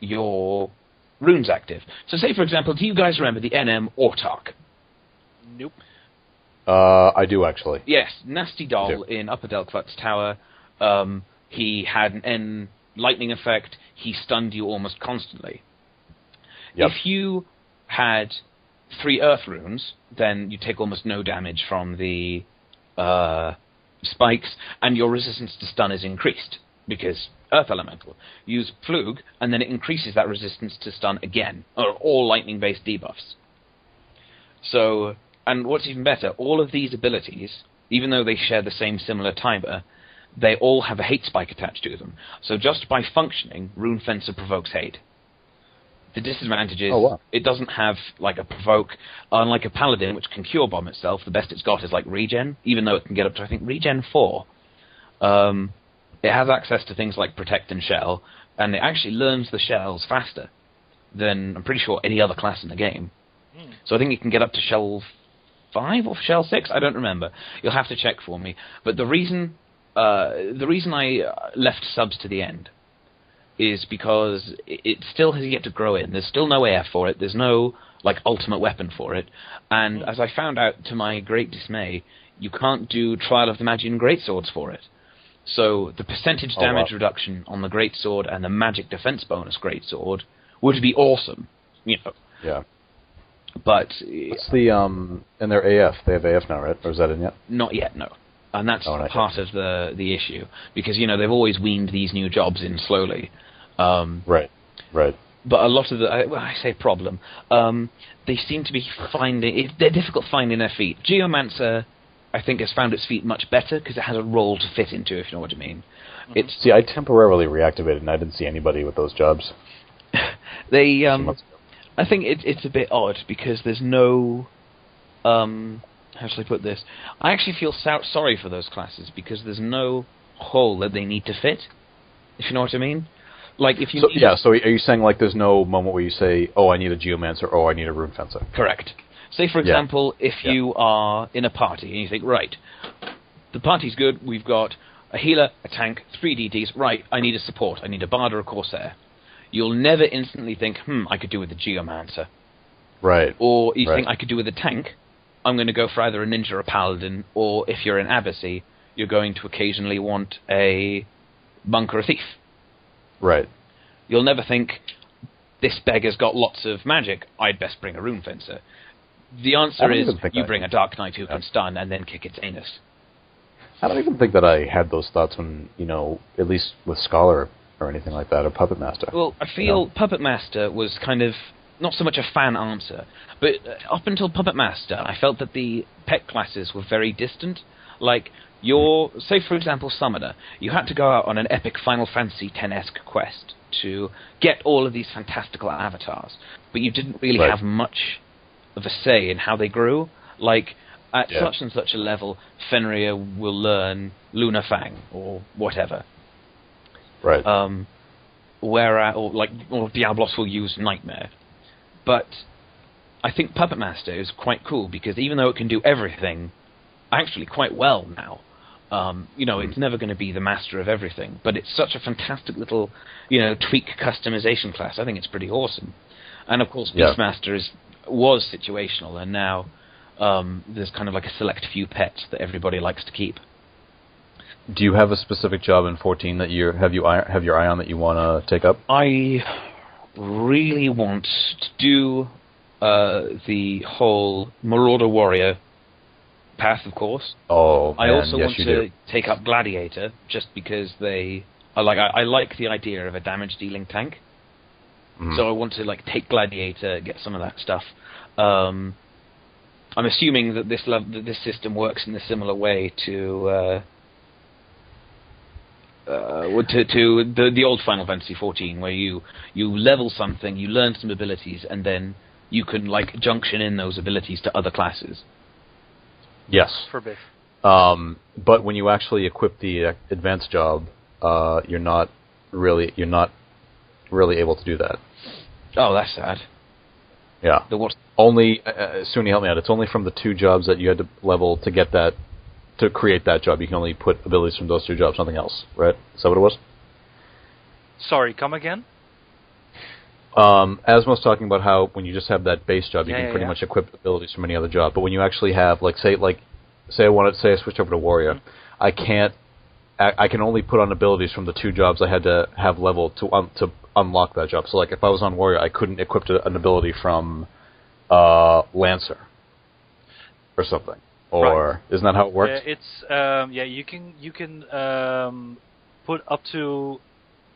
S3: your runes active. So say, for example, do you guys remember the NM Autark?
S1: Nope.
S2: I do, actually.
S3: Yes, Nasty Doll in Upper Delkvat's Tower. He had an N lightning effect. He stunned you almost constantly. Yep. If you had 3 Earth runes, then you take almost no damage from the spikes, and your resistance to stun is increased, because Earth Elemental. Use Plug, and then it increases that resistance to stun again, or all lightning-based debuffs. So, and what's even better, all of these abilities, even though they share the same similar timer, they all have a hate spike attached to them. So just by functioning, Rune Fencer provokes hate. The disadvantage is it doesn't have like a provoke, unlike a paladin which can cure bomb itself. The best it's got is like regen, even though it can get up to, I think, regen 4. It has access to things like protect and shell, and it actually learns the shells faster than, I'm pretty sure, any other class in the game. So I think it can get up to shell 5 or shell 6. I don't remember. You'll have to check for me. But the reason I left subs to the end is because it still has yet to grow in. There's still no air for it. There's no like ultimate weapon for it. And as I found out to my great dismay, you can't do Trial of the Magian Greatswords for it. So the percentage damage reduction on the Greatsword and the magic defense bonus Greatsword would be awesome,
S2: Yeah.
S3: But
S2: what's the in their AF? They have AF now, right? Or is that in yet?
S3: Not yet, no. And that's part of the issue, because they've always weaned these new jobs in slowly.
S2: Right.
S3: But a lot of I say problem. They seem to be they're difficult finding their feet. Geomancer, I think, has found its feet much better because it has a role to fit into, if you know what I mean.
S2: See, I temporarily reactivated, and I didn't see anybody with those jobs.
S3: They, I think it's a bit odd because there's no, how shall I put this? I actually feel sorry for those classes because there's no hole that they need to fit, if you know what I mean. Like if you
S2: so are you saying like there's no moment where you say, oh, I need a Geomancer, oh, I need a Rune Fencer?
S3: Correct. Say, for example, if you are in a party and you think, right, the party's good, we've got a healer, a tank, 3 DDs, right, I need a support, I need a Bard or a Corsair. You'll never instantly think, I could do with a Geomancer.
S2: Right.
S3: Or you think, I could do with a tank, I'm going to go for either a Ninja or a Paladin, or if you're in Abbessy, you're going to occasionally want a Monk or a Thief.
S2: Right.
S3: You'll never think, this beggar's got lots of magic, I'd best bring a Rune Fencer. The answer is you bring a Dark Knight who can stun and then kick its anus.
S2: I don't even think that I had those thoughts when, at least with Scholar or anything like that, or Puppet Master.
S3: Well, I feel Puppet Master was kind of not so much a fan answer, but up until Puppet Master, I felt that the pet classes were very distant. Like, say for example Summoner, you had to go out on an epic Final Fantasy X-esque quest to get all of these fantastical avatars, but you didn't really have much of a say in how they grew. Like, at such and such a level, Fenrir will learn Luna Fang, or whatever.
S2: Right.
S3: Or Diablos will use Nightmare. But I think Puppet Master is quite cool, because even though it can do everything actually quite well now, it's never going to be the master of everything, but it's such a fantastic little, tweak customization class. I think it's pretty awesome. And of course, Beastmaster was situational, and now there's kind of like a select few pets that everybody likes to keep.
S2: Do you have a specific job in 14 that you have your eye on that you want to take up?
S3: I really want to do the whole Marauder Warrior path, of course.
S2: Oh,
S3: I also want
S2: to
S3: take up Gladiator, just because they I like the idea of a damage-dealing tank. Mm. So I want to take Gladiator, get some of that stuff. I'm assuming that this system works in a similar way to the old Final Fantasy XIV, where you level something, you learn some abilities, and then you can junction in those abilities to other classes.
S2: Yes.
S1: For Biff.
S2: But when you actually equip the advanced job, you're not really able to do that.
S3: Oh, that's sad.
S2: Yeah. Only Suni, help me out. It's only from the 2 jobs that you had to level to get that, to create that job. You can only put abilities from those 2 jobs, nothing else, right? Is that what it was?
S1: Sorry, come again?
S2: Asma was talking about how when you just have that base job, you can pretty much equip abilities from any other job. But when you actually have, say I switched over to Warrior, mm-hmm. I can only put on abilities from the 2 jobs I had to have leveled to unlock that job. So, if I was on Warrior, I couldn't equip an ability from Lancer or something. Or
S1: right.
S2: Isn't that how it works?
S1: You can put up to.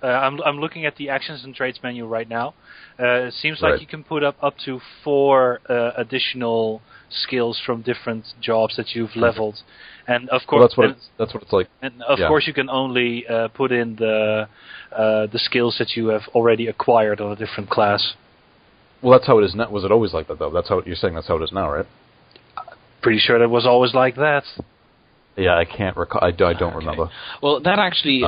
S1: I'm looking at the actions and traits menu right now. It seems like you can put up to 4 additional skills from different jobs that you've leveled, and of course
S2: that's what it's like.
S1: And of course you can only put in the skills that you have already acquired on a different class.
S2: Well, that's how it is now. Was it always like that though? That's how you're saying. That's how it is now, right?
S1: Pretty sure that was always like that.
S2: Yeah, I can't recall. I don't remember.
S3: Well, that actually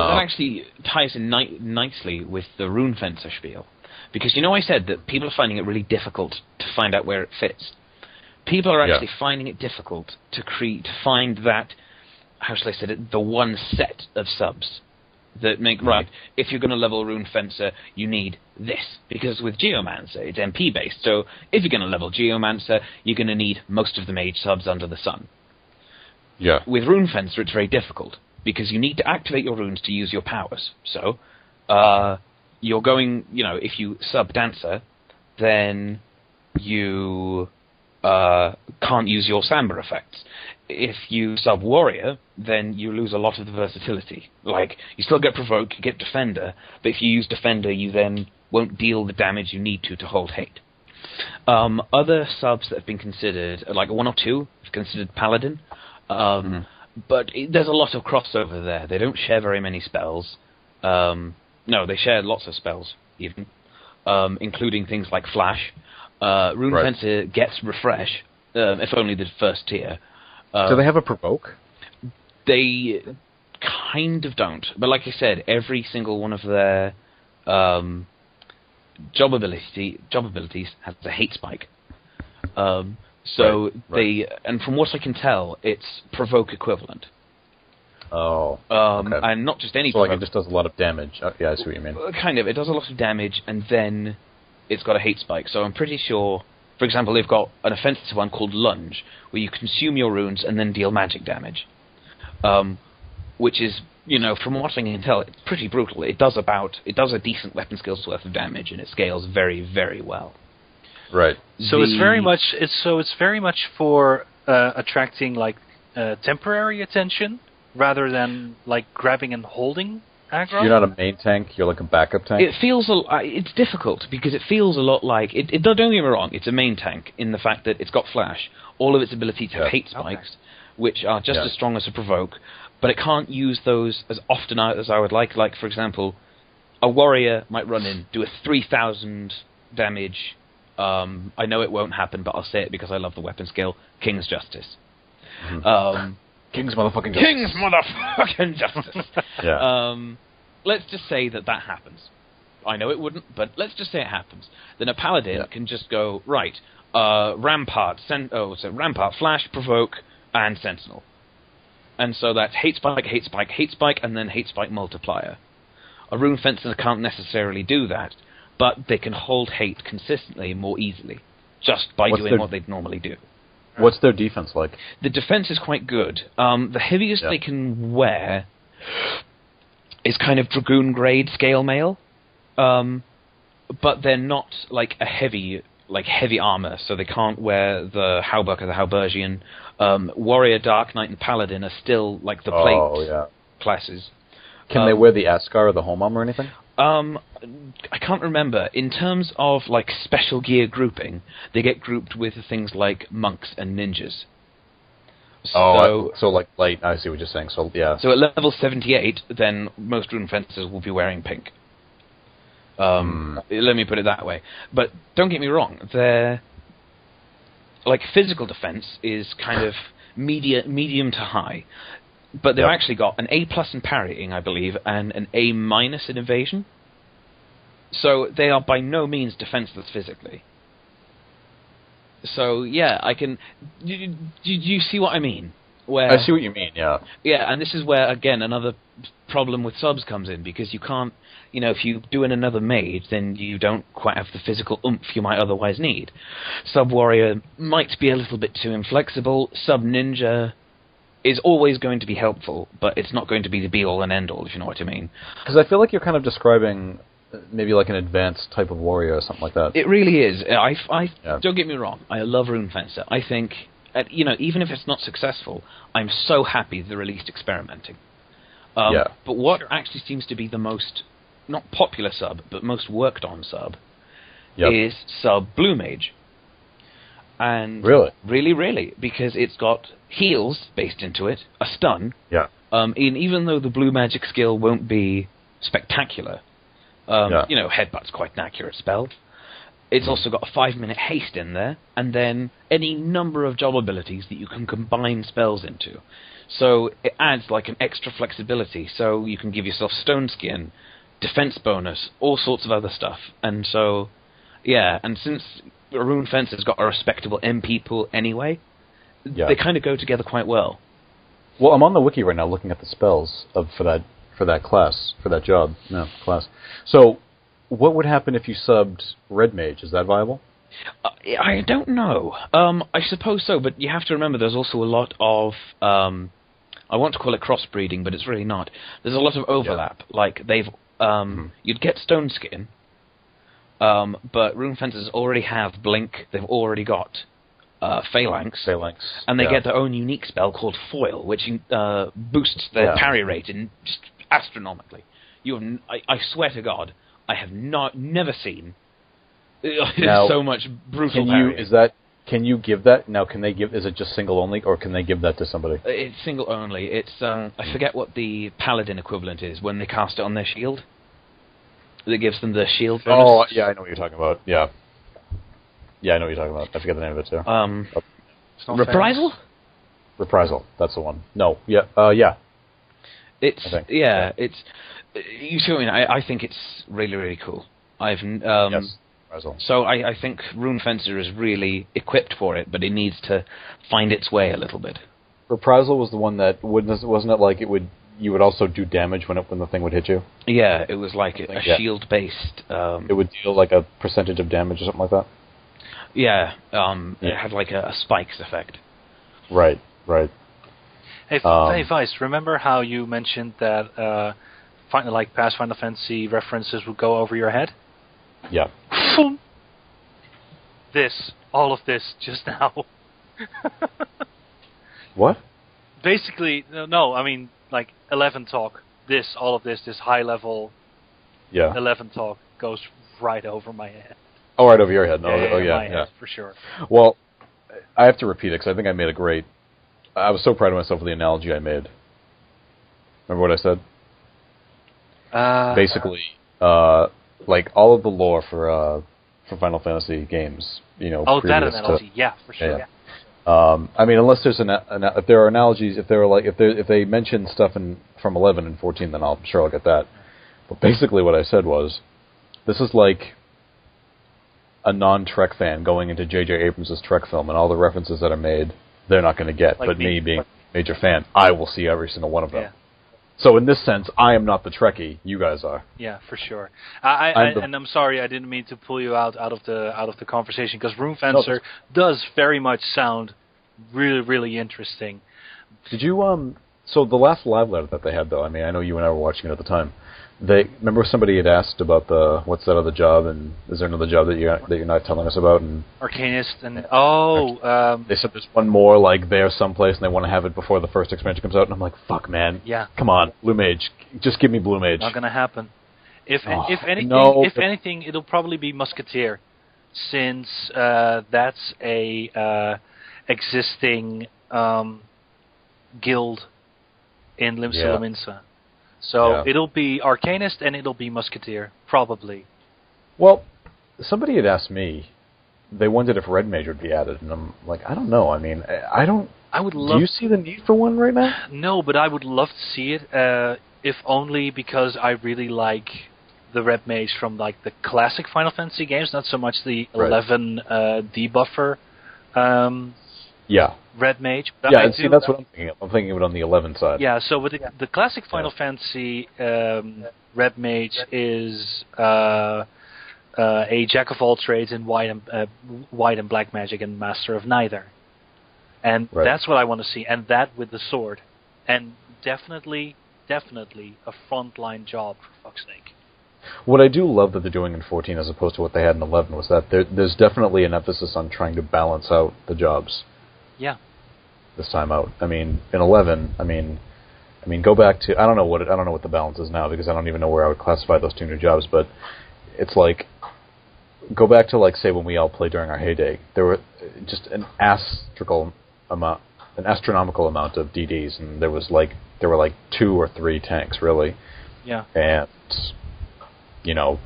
S3: ties in nicely with the Rune Fencer spiel, because I said that people are finding it really difficult to find out where it fits. People are actually finding it difficult to find that, how shall I say it, the one set of subs that make right. If you're going to level Rune Fencer, you need this, because with Geomancer it's MP based. So if you're going to level Geomancer, you're going to need most of the mage subs under the sun.
S2: Yeah.
S3: With Rune Fencer, it's very difficult, because you need to activate your runes to use your powers. So, you're going, if you sub Dancer, then you can't use your Samba effects. If you sub Warrior, then you lose a lot of the versatility. You still get Provoke, you get Defender, but if you use Defender, you then won't deal the damage you need to hold hate. Other subs that have been considered, 1 or 2, have considered Paladin. But there's a lot of crossover there. They don't share very many spells. No, they share lots of spells, even, including things like Flash. Rune Fencer gets Refresh, if only the first tier.
S2: Do they have a Provoke?
S3: They kind of don't. But like I said, every single one of their job abilities has a hate spike. So and from what I can tell, it's Provoke equivalent.
S2: Oh. Okay.
S3: And not just any.
S2: So it just does a lot of damage. Yeah, I see what you mean.
S3: Kind of. It does a lot of damage, and then it's got a hate spike. So I'm pretty sure. For example, they've got an offensive one called Lunge, where you consume your runes and then deal magic damage. Which is, from what I can tell, it's pretty brutal. It does a decent weapon skill's worth of damage, and it scales very, very well.
S2: Right.
S1: So it's very much for attracting temporary attention rather than grabbing and holding aggro.
S2: You're not a main tank. You're like a backup tank.
S3: It feels it's difficult because it feels a lot like it. Don't get me wrong. It's a main tank in the fact that it's got Flash, all of its abilities have hate spikes, which are just as strong as a Provoke, but it can't use those as often as I would like. Like for example, a Warrior might run in, do a 3,000 damage. I know it won't happen, but I'll say it because I love the weapon skill. King's Justice.
S2: King's motherfucking Justice.
S3: King's motherfucking Justice.
S2: Yeah.
S3: Let's just say that happens. I know it wouldn't, but let's just say it happens. Then a Paladin can just go, Rampart, Rampart, Flash, Provoke, and Sentinel. And so that's hate spike, hate spike, hate spike, and then hate spike multiplier. A Rune Fencer can't necessarily do that, but they can hold hate consistently more easily, just by doing what they'd normally do.
S2: What's their defense like?
S3: The defense is quite good. The heaviest they can wear is kind of Dragoon grade scale mail, but they're not like a heavy armor, so they can't wear the Hauberk or the Halbergian. Warrior, Dark Knight, and Paladin are still like the plate classes.
S2: Can they wear the Ascar or the Homam or anything?
S3: I can't remember. In terms of like special gear grouping, they get grouped with things like monks and ninjas.
S2: So like light. I see what you're saying. So yeah.
S3: So at level 78, then most rune fencers will be wearing pink. Let me put it that way. But don't get me wrong. Their like physical defense is kind of medium to high. But they've actually got an A+ in parrying, I believe, and an A- in evasion. So they are by no means defenseless physically. So yeah, I can. Do you see what I mean? Where
S2: I see what you mean. Yeah.
S3: Yeah, and this is where again another problem with subs comes in, because you can't. If you do another mage, then you don't quite have the physical oomph you might otherwise need. Sub warrior might be a little bit too inflexible. Sub ninja is always going to be helpful, but it's not going to be the be-all and end-all, if you know what I mean.
S2: Because I feel like you're kind of describing maybe like an advanced type of warrior or something like that.
S3: It really is. Don't get me wrong, I love Rune Fencer. I think, even if it's not successful, I'm so happy they released experimenting. But what actually seems to be the most, not popular sub, but most worked on sub, is sub Blue Mage. And really, because it's got heals based into it, a stun.
S2: Yeah.
S3: And even though the blue magic skill won't be spectacular, headbutt's quite an accurate spell. It's also got a 5-minute haste in there, and then any number of job abilities that you can combine spells into. So it adds like an extra flexibility. So you can give yourself stone skin, defense bonus, all sorts of other stuff. And so, yeah, and since Rune Fencer's got a respectable MP pool anyway, they kind of go together quite well.
S2: Well, I'm on the wiki right now looking at the spells for that class, for that job. No, class. So, what would happen if you subbed Red Mage? Is that viable?
S3: I don't know. I suppose so, but you have to remember there's also a lot of, I want to call it crossbreeding, but it's really not. There's a lot of overlap. Like, they've, you'd get Stone Skin, but Rune Fencers already have Blink, they've already got Phalanx, and they get their own unique spell called Foil, which boosts their parry rate in just astronomically. I swear to God, I have never seen so much brutal parry.
S2: Can you give that? Now, can they give? Is it just single only, or can they give that to somebody?
S3: It's single only. It's I forget what the Paladin equivalent is when they cast it on their shield. That gives them the shield bonus.
S2: Oh, yeah, I know what you're talking about. Yeah. Yeah, I know what you're talking about. I forget the name of it, too.
S3: Reprisal?
S2: Reprisal. That's the one. No. Yeah. Yeah.
S3: You see what I mean? I think it's really, really cool.
S2: Yes. Reprisal.
S3: So I think Rune Fencer is really equipped for it, but it needs to find its way a little bit.
S2: Reprisal was the one that wasn't it like you would also do damage when the thing would hit you?
S3: Yeah, it was like a shield-based...
S2: it would deal like a percentage of damage or something like that?
S3: Yeah, it had like a spikes effect.
S2: Right.
S1: Hey, Vice, remember how you mentioned that past Final Fantasy references would go over your head?
S2: Yeah.
S1: All of this just now.
S2: What?
S1: Basically, no, I mean, like 11 talk. All of this high level 11 talk goes right over my head.
S2: Oh, right over your head. No,
S1: my head, for sure.
S2: Well, I have to repeat it because I think I made a great... I was so proud of myself for the analogy I made. Remember what I said? Basically, like all of the lore for Final Fantasy games,
S1: Oh, that analogy, for sure.
S2: Yeah. I mean, unless there's if there are analogies, if they mention stuff from 11 and 14, then I'm sure I'll get that. But basically, what I said was, this is like a non-Trek fan going into J.J. Abrams' Trek film, and all the references that are made, they're not going to get. Like but me being a major fan, I will see every single one of them. Yeah. So in this sense, I am not the Trekkie. You guys are.
S1: Yeah, for sure. I'm sorry, I didn't mean to pull you out of the conversation, because Rune Fencer does very much sound really, really interesting.
S2: Did you So the last live letter that they had, though, I mean, I know you and I were watching it at the time. Remember somebody had asked about what's that other job, and is there another job that you're not telling us about? And
S1: Arcanist and
S2: they said there's one more like there someplace, and they want to have it before the first expansion comes out. And I'm like, fuck, man, come on, Blue Mage, just give me Blue Mage.
S1: Not gonna happen. If anything, it'll probably be Musketeer, since that's a existing guild in Limsa Lominsa. So it'll be Arcanist and it'll be Musketeer, probably.
S2: Well, somebody had asked me, they wondered if Red Mage would be added, and I'm like, I don't know. I mean, I would love... Do you see the need for one right now?
S1: No, but I would love to see it, if only because I really like the Red Mage from like the classic Final Fantasy games, not so much the 11 debuffer Red Mage. But
S2: yeah, see, that's what I'm thinking of. I'm thinking of it on the 11 side.
S1: Yeah, so with the classic Final Fantasy Red Mage is a jack of all trades in white and black magic and master of neither. And that's what I want to see, and that with the sword. And definitely a frontline job, for fuck's sake.
S2: What I do love that they're doing in 14 as opposed to what they had in 11 was that there's definitely an emphasis on trying to balance out the jobs.
S1: Yeah.
S2: This time out. I mean, in 11, I mean, go back to I don't know what the balance is now because I don't even know where I would classify those two new jobs, but it's like go back to like say when we all played during our heyday. There were just an astronomical amount of DDs, and there were like 2 or 3 tanks really.
S1: Yeah.
S2: And a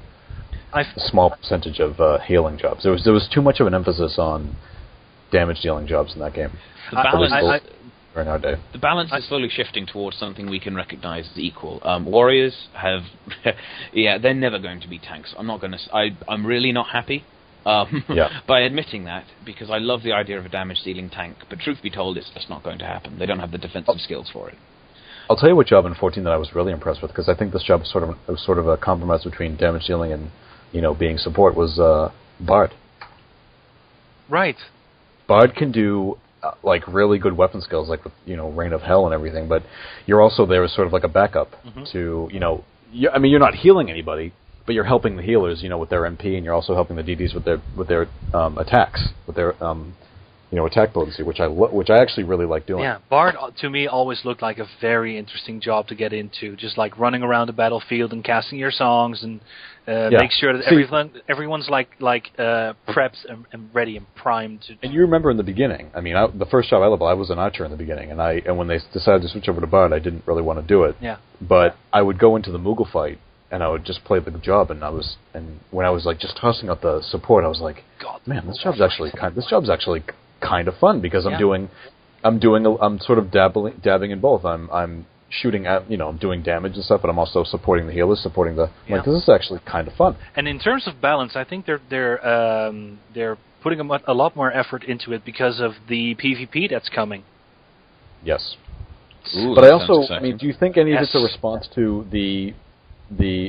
S2: small percentage of healing jobs. There was too much of an emphasis on damage dealing jobs in that game.
S3: The balance is slowly shifting towards something we can recognize as equal. Warriors have, they're never going to be tanks. I'm really not happy by admitting that because I love the idea of a damage dealing tank. But truth be told, it's just not going to happen. They don't have the defensive skills for it.
S2: I'll tell you what job in 14 that I was really impressed with because I think this job was sort of a compromise between damage dealing and being support was Bard.
S1: Right.
S2: Bard can do like really good weapon skills, like with Reign of Hell and everything. But you're also there as sort of like a backup to you're not healing anybody, but you're helping the healers with their MP, and you're also helping the DDs with their attacks, with their attack potency, which I actually really like doing.
S1: Yeah, Bard to me always looked like a very interesting job to get into, just like running around the battlefield and casting your songs and make sure that everyone's like prepped and ready and primed.
S2: And you remember in the beginning, I mean, the first job I leveled, I was an archer in the beginning, and when they decided to switch over to Bard, I didn't really want to do it.
S1: Yeah.
S2: But I would go into the Moogle fight, and I would just play the job, and when I was like just tossing out the support, I was like, God, man, this job's actually kind of fun because I'm sort of dabbing in both. I'm shooting at I'm doing damage and stuff, but I'm also supporting the healers, supporting the like. This is actually kind of fun.
S1: And in terms of balance, I think they're putting a lot more effort into it because of the PvP that's coming.
S2: Yes.
S3: Ooh,
S2: but I also, do you think any of it's a response to the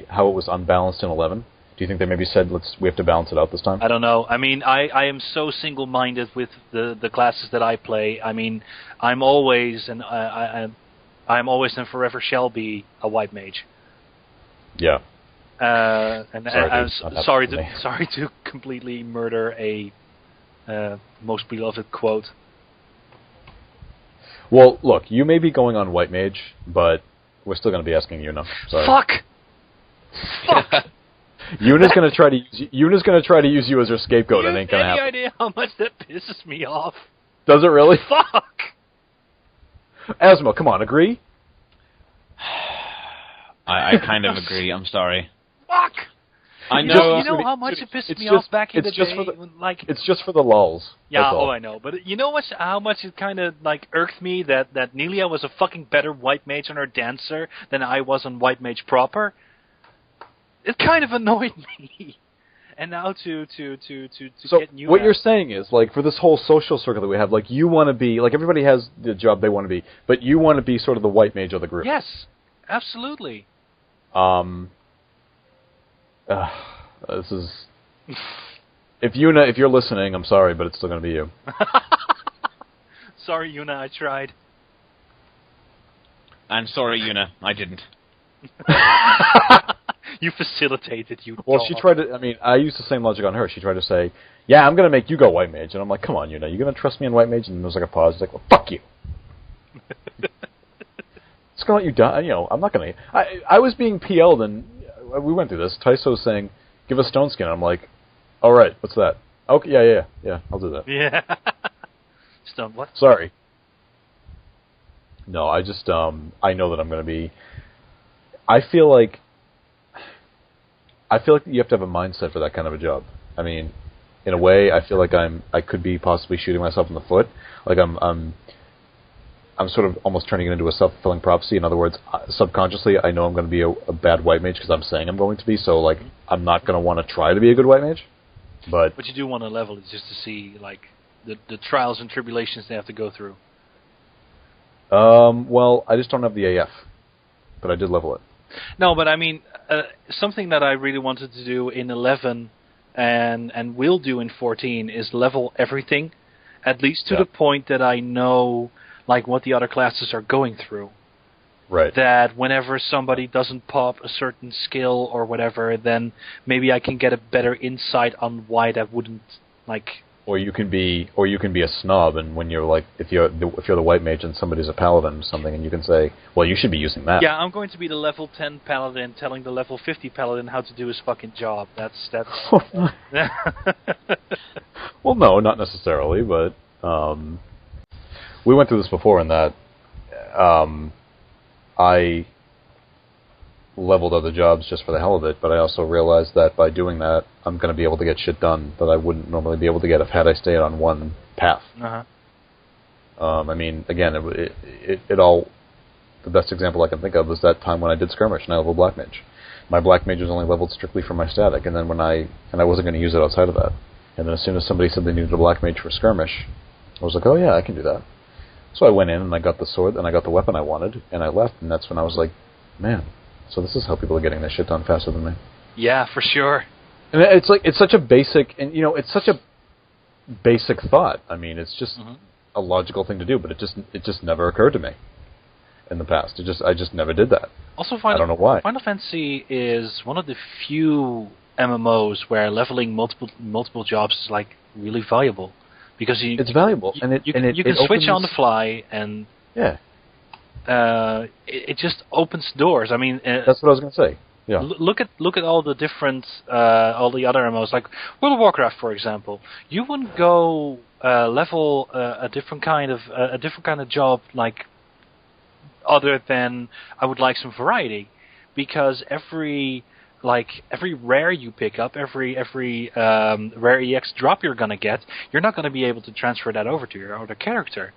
S2: how it was unbalanced in 11? Do you think they maybe said we have to balance it out this time?
S1: I don't know. I mean, I am so single-minded with the classes that I play. I mean, I'm always and forever shall be a white mage.
S2: Yeah.
S1: And I'm sorry to completely murder a most beloved quote.
S2: Well, look, you may be going on white mage, but we're still going to be asking Yuna. Sorry.
S1: Fuck.
S2: Yuna's going to try to use you as her scapegoat. It ain't going to happen.
S1: Any idea how much that pisses me off?
S2: Does it really?
S1: Fuck.
S2: Asmo, come on, agree?
S3: I kind of agree. I'm sorry.
S1: Fuck.
S3: I know.
S1: You know how much it pissed me off back in the day.
S2: It's just for the lulz.
S1: Yeah, I know. But you know how much it kind of irked me that Nelia was a fucking better white mage on her dancer than I was on white mage proper. It kind of annoyed me. And now to get new.
S2: What you're saying is, for this whole social circle that we have, you want to be, everybody has the job they want to be, but you want to be sort of the white mage of the group.
S1: Yes, absolutely.
S2: This is... If you're listening, I'm sorry, but it's still going to be you.
S1: Sorry, Yuna, I tried.
S3: And sorry, Yuna, I didn't.
S1: You facilitated, you
S2: Well,
S1: dog.
S2: she tried to... I mean, I used the same logic on her. She tried to say, yeah, I'm going to make you go White Mage. And I'm like, come on, Yuna, you going to trust me in White Mage? And there was like a pause. It's like, well, fuck you. It's going to let you die. You know, I'm not going to... I was being PL'd, and we went through this. Tyso was saying, give us Stone Skin. I'm like, all right, what's that? Okay, yeah, I'll do that.
S1: Yeah. Stone what?
S2: Sorry. No, I just, I know that I'm going to be... I feel like you have to have a mindset for that kind of a job. I mean, in a way, I feel like I could be possibly shooting myself in the foot. Like I'm sort of almost turning it into a self-fulfilling prophecy. In other words, subconsciously, I know I'm going to be a bad White Mage because I'm saying I'm going to be. So, like, I'm not going to want to try to be a good White Mage. But
S1: you do want to level it just to see, like, the trials and tribulations they have to go through.
S2: Well, I just don't have the AF, but I did level it.
S1: No, but I mean, something that I really wanted to do in 11 and will do in 14 is level everything, at least to the point that I know, like, what the other classes are going through.
S2: Right.
S1: That whenever somebody doesn't pop a certain skill or whatever, then maybe I can get a better insight on why that wouldn't, like...
S2: Or you can be a snob, and when you're like, if you're the White Mage and somebody's a Paladin or something, and you can say, well, you should be using that.
S1: Yeah, I'm going to be the level 10 Paladin telling the level 50 Paladin how to do his fucking job. That's.
S2: Well, no, not necessarily, but we went through this before in that I leveled other jobs just for the hell of it, but I also realized that by doing that, I'm going to be able to get shit done that I wouldn't normally be able to get had I stayed on one path. I mean, again, it all... The best example I can think of was that time when I did Skirmish and I leveled Black Mage. My Black Mage was only leveled strictly for my static, and then I wasn't going to use it outside of that. And then as soon as somebody said they needed a Black Mage for Skirmish, I was like, oh yeah, I can do that. So I went in and I got the sword and I got the weapon I wanted, and I left, and that's when I was like, man... So this is how people are getting this shit done faster than me.
S1: Yeah, for sure.
S2: And it's such a basic, and it's such a basic thought. I mean, it's just a logical thing to do, but it just never occurred to me in the past. I just never did that.
S1: Also,
S2: I don't know why.
S1: Final Fantasy is one of the few MMOs where leveling multiple jobs is like really valuable because it's
S2: valuable,
S1: you can switch on the fly and
S2: yeah.
S1: It just opens doors. I mean,
S2: that's what I was going to say. Yeah.
S1: Look at all the different all the other MMOs, like World of Warcraft, for example. You wouldn't go level a different kind of job, like, other than I would like some variety, because every rare you pick up, every rare EX drop you're gonna get, you're not gonna be able to transfer that over to your other character.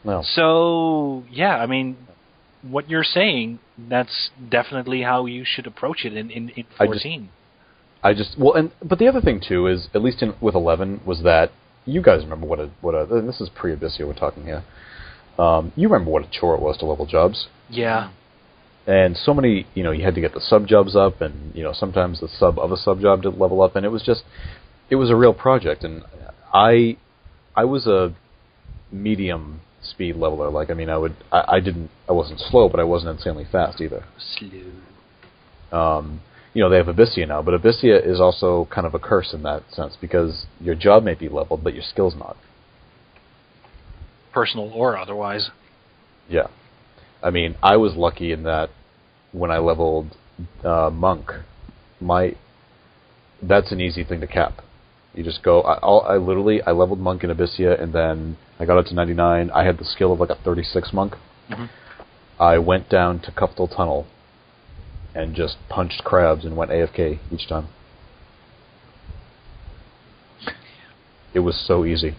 S2: No.
S1: So, yeah, I mean, what you're saying, that's definitely how you should approach it in 14.
S2: But the other thing, too, is, at least with 11, was that, you guys remember and this is pre-Abyssea we're talking here, you remember what a chore it was to level jobs.
S1: Yeah.
S2: And so many, you had to get the sub-jobs up, and, sometimes the sub of a sub-job didn't level up, and it was a real project, and I was a medium speed leveler. Like, I mean, I wasn't slow, but I wasn't insanely fast either.
S1: Slow.
S2: They have Abyssea now, but Abyssea is also kind of a curse in that sense, because your job may be leveled, but your skill's not.
S1: Personal or otherwise.
S2: Yeah. I mean, I was lucky in that when I leveled Monk, that's an easy thing to cap. You just go, I leveled Monk in Abyssea, and then I got up to 99. I had the skill of like a 36 Monk.
S1: Mm-hmm.
S2: I went down to Cuftal Tunnel and just punched crabs and went AFK each time. It was so easy.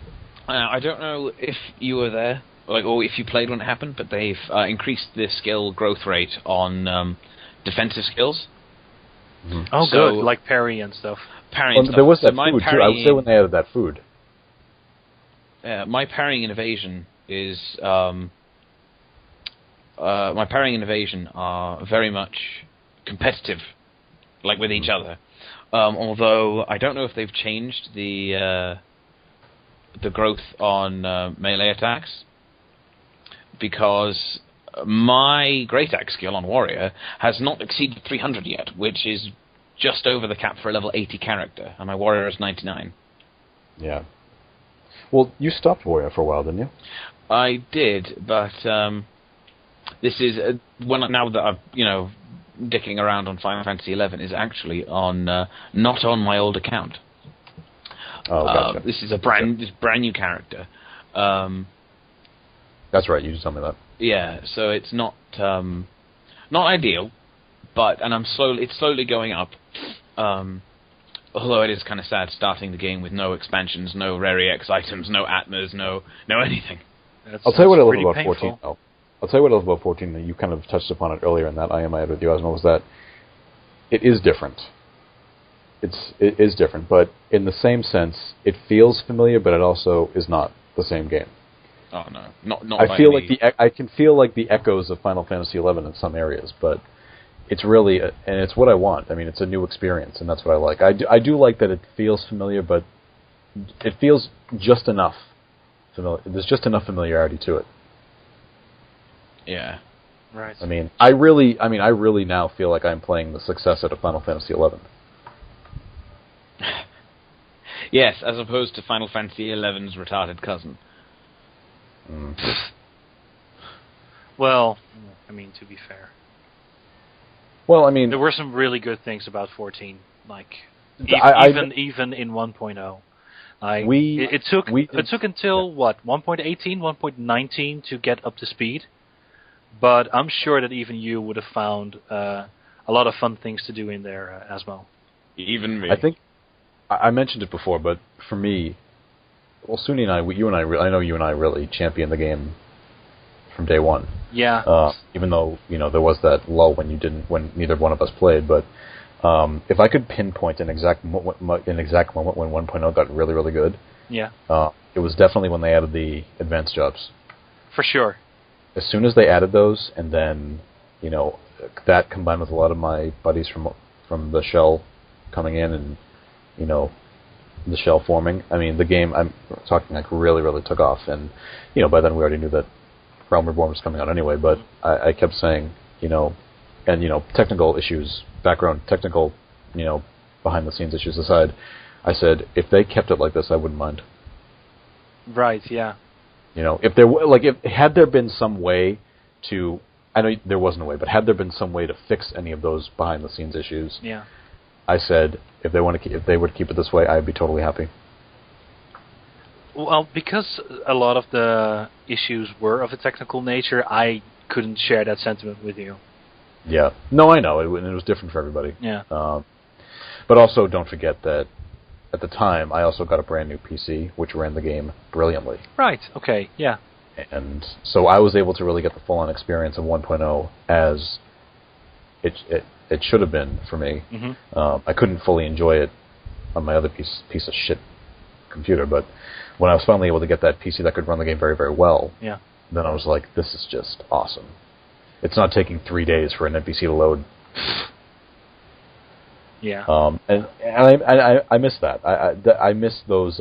S3: I don't know if you were there, or if you played when it happened, but they've increased the skill growth rate on defensive skills.
S1: Mm-hmm. Oh, so, good, like parry and stuff.
S2: There was that food, too. I would say when they added that food.
S3: My parrying and evasion is... my parrying and evasion are very much competitive, like with each other. Although, I don't know if they've changed the growth on melee attacks, because my Great Axe skill on Warrior has not exceeded 300 yet, which is just over the cap for a level 80 character, and my Warrior is 99.
S2: Yeah. Well, you stopped Warrior for a while, didn't you?
S3: I did, but this is now that I'm dicking around on Final Fantasy XI is actually on not on my old account.
S2: Oh, gotcha.
S3: This is a brand new character.
S2: That's right. You just told me that.
S3: Yeah, so it's not ideal, and it's slowly going up. Although it is kind of sad starting the game with no expansions, no rare EX items, no Atmas, no anything.
S2: I'll tell you what I love about 14. I'll tell you what I love about 14, and you kind of touched upon it earlier in that I had with you, Osmo, was that it is different. It is different, but in the same sense, it feels familiar, but it also is not the same game.
S3: Oh no, not.
S2: I can feel like the echoes of Final Fantasy XI in some areas, but it's really, and it's what I want. I mean, it's a new experience, and that's what I like. I do like that it feels familiar, but it feels just enough familiar. There's just enough familiarity to it.
S3: Yeah.
S1: Right.
S2: I mean, I really now feel like I'm playing the successor to Final Fantasy XI.
S3: Yes, as opposed to Final Fantasy XI's retarded cousin.
S1: Well, I mean, to be fair.
S2: Well, I mean,
S1: there were some really good things about 14, like even in 1.0. It took until 1.18, 1.19 to get up to speed, but I'm sure that even you would have found a lot of fun things to do in there, Asmo.
S3: Even me.
S2: I think I mentioned it before, but for me, well, Suni and I know you and I really championed the game from day one.
S1: Yeah.
S2: Even though there was that lull when neither one of us played, but if I could pinpoint an exact moment when 1.0 got really, really good,
S1: yeah,
S2: it was definitely when they added the advanced jobs.
S1: For sure.
S2: As soon as they added those, and then that combined with a lot of my buddies from the shell coming in, and the shell forming. I mean, the game, I'm talking like really, really took off, and by then we already knew that Realm Reborn was coming out anyway. But I kept saying, and technical issues, background technical, behind the scenes issues aside, I said if they kept it like this, I wouldn't mind.
S1: Right. Yeah.
S2: Had there been some way to, I know there wasn't a way, but had there been some way to fix any of those behind the scenes issues,
S1: yeah,
S2: I said if they would keep it this way, I'd be totally happy.
S1: Well, because a lot of the issues were of a technical nature, I couldn't share that sentiment with you.
S2: Yeah. No, I know. It was different for everybody.
S1: Yeah.
S2: But also, don't forget that at the time, I also got a brand new PC, which ran the game brilliantly.
S1: Right. Okay. Yeah.
S2: And so I was able to really get the full-on experience of 1.0 as it should have been for me.
S1: Mm-hmm.
S2: I couldn't fully enjoy it on my other piece of shit computer, but when I was finally able to get that PC that could run the game very, very well,
S1: yeah,
S2: then I was like, this is just awesome. It's not taking 3 days for an NPC to load.
S1: Yeah.
S2: And I miss that. I miss those.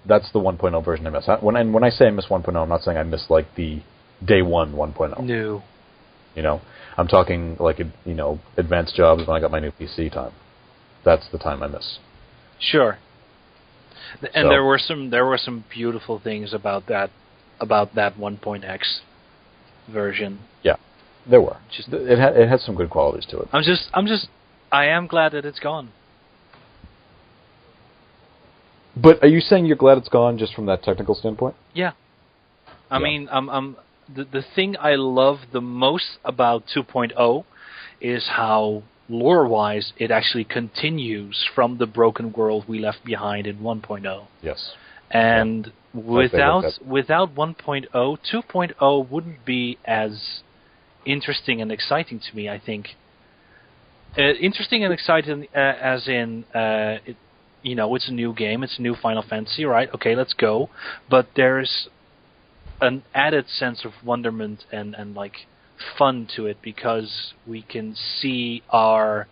S2: That's the 1.0 version I miss. When I say I miss 1.0, I'm not saying I miss like the day one 1.0.
S1: No.
S2: I'm talking like advanced jobs when I got my new PC time. That's the time I miss.
S1: Sure. And there were some beautiful things about that 1.x version.
S2: Yeah, there were. It had some good qualities to it.
S1: I am glad that it's gone.
S2: But are you saying you're glad it's gone just from that technical standpoint?
S1: Yeah. I mean, the thing I love the most about 2.0 is how lore-wise it actually continues from the broken world we left behind in 1.0.
S2: Yes.
S1: And without 1.0, 2.0 wouldn't be as interesting and exciting to me, I think. Interesting and exciting as in, it's a new game, it's a new Final Fantasy, right? Okay, let's go. But there's an added sense of wonderment and like fun to it because we can see our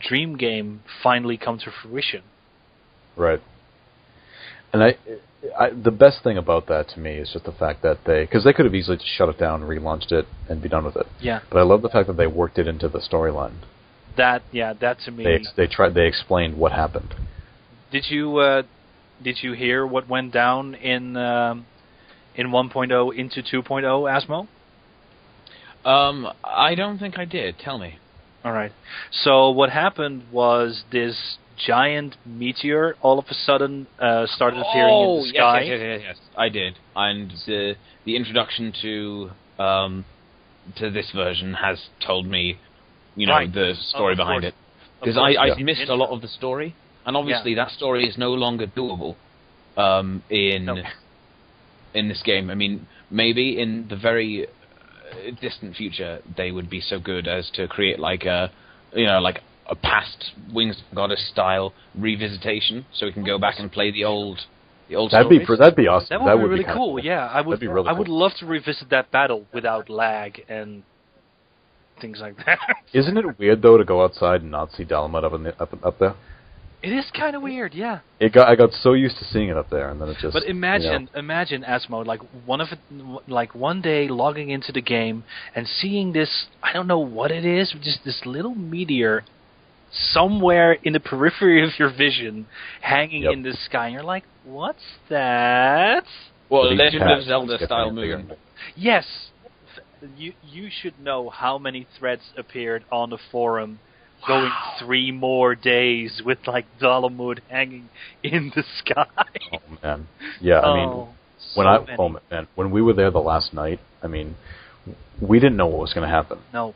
S1: dream game finally come to fruition.
S2: Right. And the best thing about that to me is just the fact that because they could have easily just shut it down, relaunched it, and be done with it.
S1: Yeah.
S2: But I love the fact that they worked it into the storyline.
S1: That to me.
S2: They explained what happened.
S1: Did you hear what went down in 1.0 into 2.0, Asmo?
S3: I don't think I did. Tell me.
S1: All right. So what happened was this giant meteor all of a sudden started appearing in the sky.
S3: Yes, I did. And the introduction to this version has told me, the story behind it. Because I missed a lot of the story, and obviously that story is no longer doable in this game. I mean, maybe in the very distant future they would be so good as to create like a past Wings of Goddess style revisitation, so we can go back and play the old
S2: that'd
S3: stories.
S2: be awesome.
S1: That would be really cool. Yeah, I would.
S2: Really
S1: I would love to revisit that battle without lag and things like that.
S2: Isn't it weird though to go outside and not see Dalamud up there?
S1: It is kind of weird, yeah.
S2: I got so used to seeing it up there, and then it just.
S1: But imagine Asmo, like one day logging into the game and seeing this. I don't know what it is, just this little meteor somewhere in the periphery of your vision, hanging in the sky, and you're like, "What's that?"
S3: Well, Legend of Zelda style moon.
S1: Yes, you should know how many threads appeared on the forum. Going 3 more days with like Dalamud hanging in the sky.
S2: Oh man, yeah. I mean, when we were there the last night, I mean, we didn't know what was going to happen.
S1: No.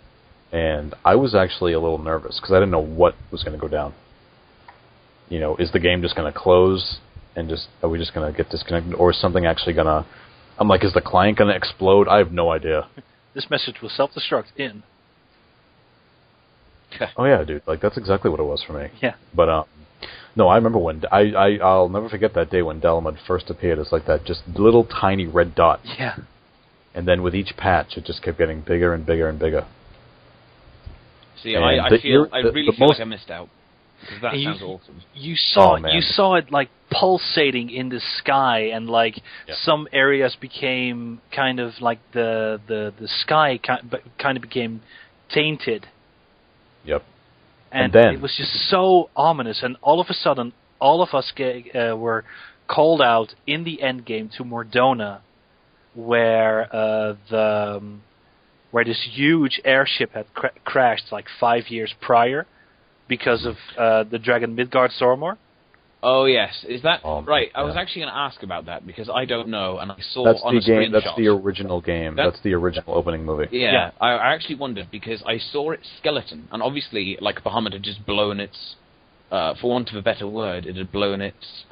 S2: And I was actually a little nervous because I didn't know what was going to go down. Is the game just going to close and are we just going to get disconnected, or is something actually going to? I'm like, is the client going to explode? I have no idea.
S1: This message will self-destruct in.
S2: Oh yeah, dude. Like that's exactly what it was for me.
S1: Yeah.
S2: But no, I remember when I'll never forget that day when Dalamud first appeared as like that just little tiny red dot.
S1: Yeah.
S2: And then with each patch, it just kept getting bigger and bigger and bigger.
S3: See, I really feel like I missed out because that sounds awesome.
S1: You saw it like pulsating in the sky, and like some areas became kind of like the sky kind of became tainted.
S2: Yep.
S1: And then it was just so ominous, and all of a sudden, all of us were called out in the end game to Mordona, where this huge airship had crashed like 5 years prior because of the Dragon Midgard-Zormor.
S3: Oh yes, is that right? I was actually going to ask about that because I don't know, and I saw
S2: that's
S3: on
S2: the
S3: a
S2: game.
S3: screenshot.
S2: That's the original game. That's the original opening movie.
S3: Yeah. I actually wondered because I saw its skeleton, and obviously, like Bahamut had just blown its, for want of a better word, it had blown its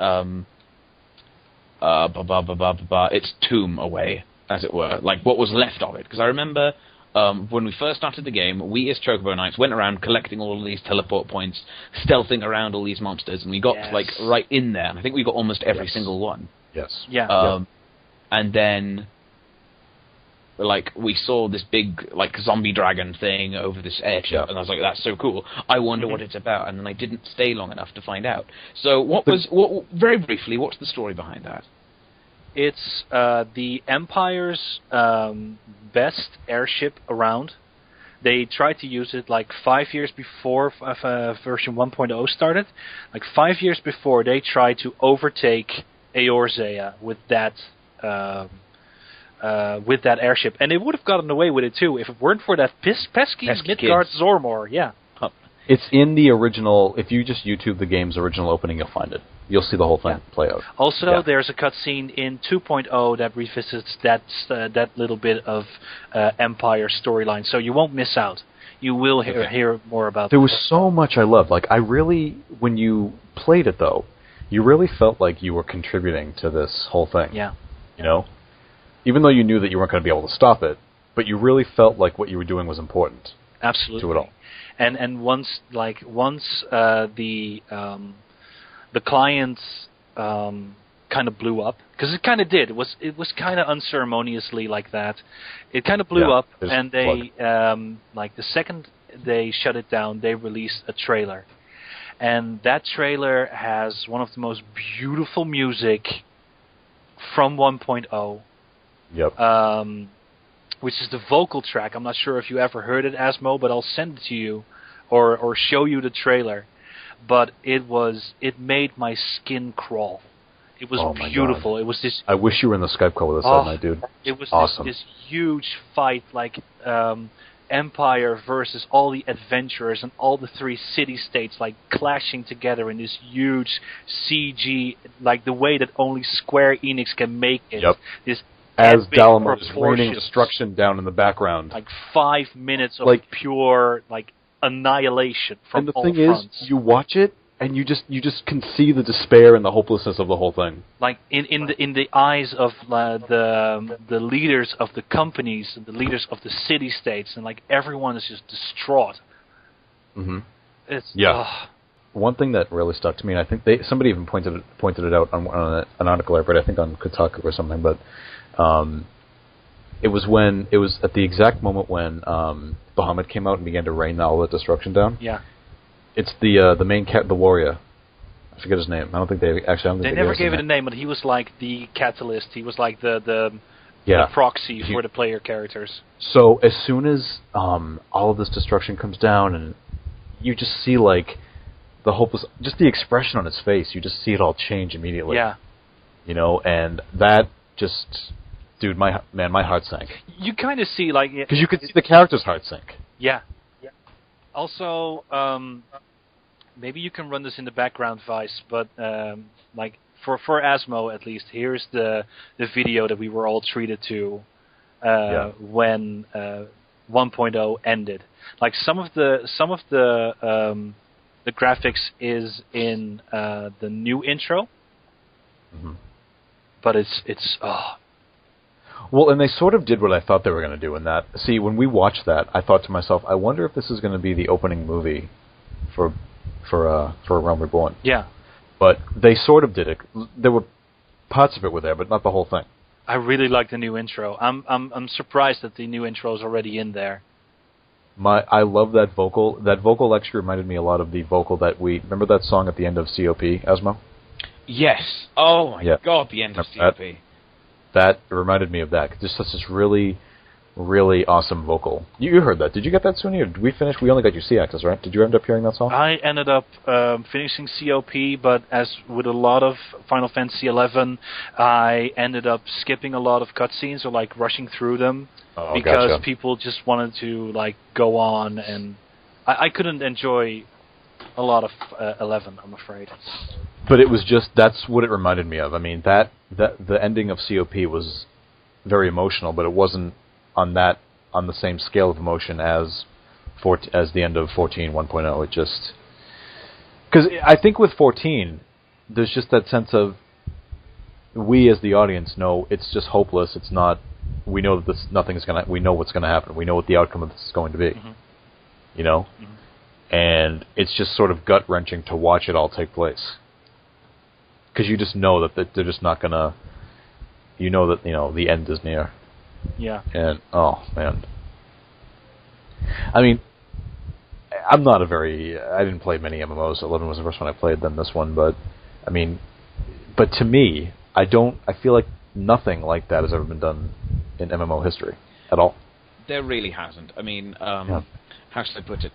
S3: its tomb away, as it were, like what was left of it. Because I remember. When we first started the game, we as Chocobo Knights went around collecting all of these teleport points, stealthing around all these monsters, and we got like right in there, and I think we got almost every single one.
S2: Yes.
S1: Yeah.
S3: And then, like, we saw this big like zombie dragon thing over this airship, and I was like, "That's so cool! I wonder what it's about." And then I didn't stay long enough to find out. So, very briefly, what's the story behind that?
S1: It's the Empire's best airship around. They tried to use it like 5 years before version 1.0 started. Like 5 years before, they tried to overtake Eorzea with that airship, and they would have gotten away with it too if it weren't for that pesky Midgard-Zormor. Yeah.
S2: It's in the original. If you just YouTube the game's original opening, you'll find it. You'll see the whole thing play out.
S1: Also, there's a cutscene in 2.0 that revisits that little bit of Empire storyline, so you won't miss out. You will hear more about.
S2: There was so much I loved. Like I really, when you played it though, you really felt like you were contributing to this whole thing.
S1: Yeah.
S2: Even though you knew that you weren't going to be able to stop it, but you really felt like what you were doing was important.
S1: Absolutely.
S2: To it all.
S1: And once the client kind of blew up, because it kind of did. It was kind of unceremoniously like that. It kind of blew up, and they like the second they shut it down, they released a trailer, and that trailer has one of the most beautiful music from 1.0.
S2: Yep.
S1: Which is the vocal track. I'm not sure if you ever heard it, Asmo, but I'll send it to you or show you the trailer. But it made my skin crawl. It was beautiful.
S2: God.
S1: It was this.
S2: I wish you were in the Skype call with us that night, dude.
S1: It was
S2: awesome.
S1: this huge fight, like Empire versus all the adventurers and all the 3 city-states, like clashing together in this huge CG, like the way that only Square Enix can make it.
S2: Yep.
S1: This
S2: as Dalmor is raining destruction down in the background.
S1: Like 5 minutes of pure annihilation from all fronts.
S2: And the thing is, you watch it and you just can see the despair and the hopelessness of the whole thing.
S1: Like in the eyes of the leaders of the companies, and the leaders of the city-states, and like everyone is just distraught.
S2: Mm-hmm.
S1: It's
S2: One thing that really stuck to me, and I think somebody even pointed it out on an article I read, I think on Kotaku or something, but it was at the exact moment when Bahamut came out and began to rain all the destruction down.
S1: Yeah.
S2: It's the main cat, the warrior. I forget his name. I don't think they
S1: never gave it a name, but he was like the catalyst. He was like the proxy for the player characters.
S2: So as soon as all of this destruction comes down, and you just see like the hopeless, just the expression on his face, you just see it all change immediately.
S1: Yeah.
S2: And that just, dude, my heart sank.
S1: You kind of see like
S2: because you could see the character's heart sink.
S1: Yeah. Also, maybe you can run this in the background, Vice, but like for Asmo at least, here's the video that we were all treated to when 1.0 ended. Like some of the graphics is in the new intro, but it's
S2: Well, and they sort of did what I thought they were going to do in that. See, when we watched that, I thought to myself, I wonder if this is going to be the opening movie for Realm Reborn.
S1: Yeah.
S2: But they sort of did it. There were parts of it were there, but not the whole thing. I
S1: really like the new intro. I'm surprised that the new intro is already in there.
S2: I love that vocal. That vocal actually reminded me a lot of the vocal that remember that song at the end of COP, Asmo?
S3: Yes. Oh my God, the end of COP.
S2: That reminded me of that. Just such this really, really awesome vocal. You heard that. Did you get that, Sunny, or did we finish? We only got your C-Axis, right? Did you end up hearing that song?
S1: I ended up finishing COP, but as with a lot of Final Fantasy XI, I ended up skipping a lot of cutscenes or like rushing through them because people just wanted to like go on, and I couldn't enjoy a lot of 11, I'm afraid.
S2: But it was just, that's what it reminded me of. I mean, that the ending of COP was very emotional, but it wasn't on the same scale of emotion as the end of 14 1.0. It just, because I think with 14, there's just that sense of, we as the audience know it's just hopeless. It's not, we know that we know what's going to happen. We know what the outcome of this is going to be. You know? And it's just sort of gut-wrenching to watch it all take place. Because you just know that they're just not going to... You know that, the end is near.
S1: Yeah.
S2: And, oh, man. I mean, I'm not a very... I didn't play many MMOs. 11 was the first one I played, then this one, but... I mean... But to me, I feel like nothing like that has ever been done in MMO history. At all.
S3: There really hasn't. I mean, how should I put it?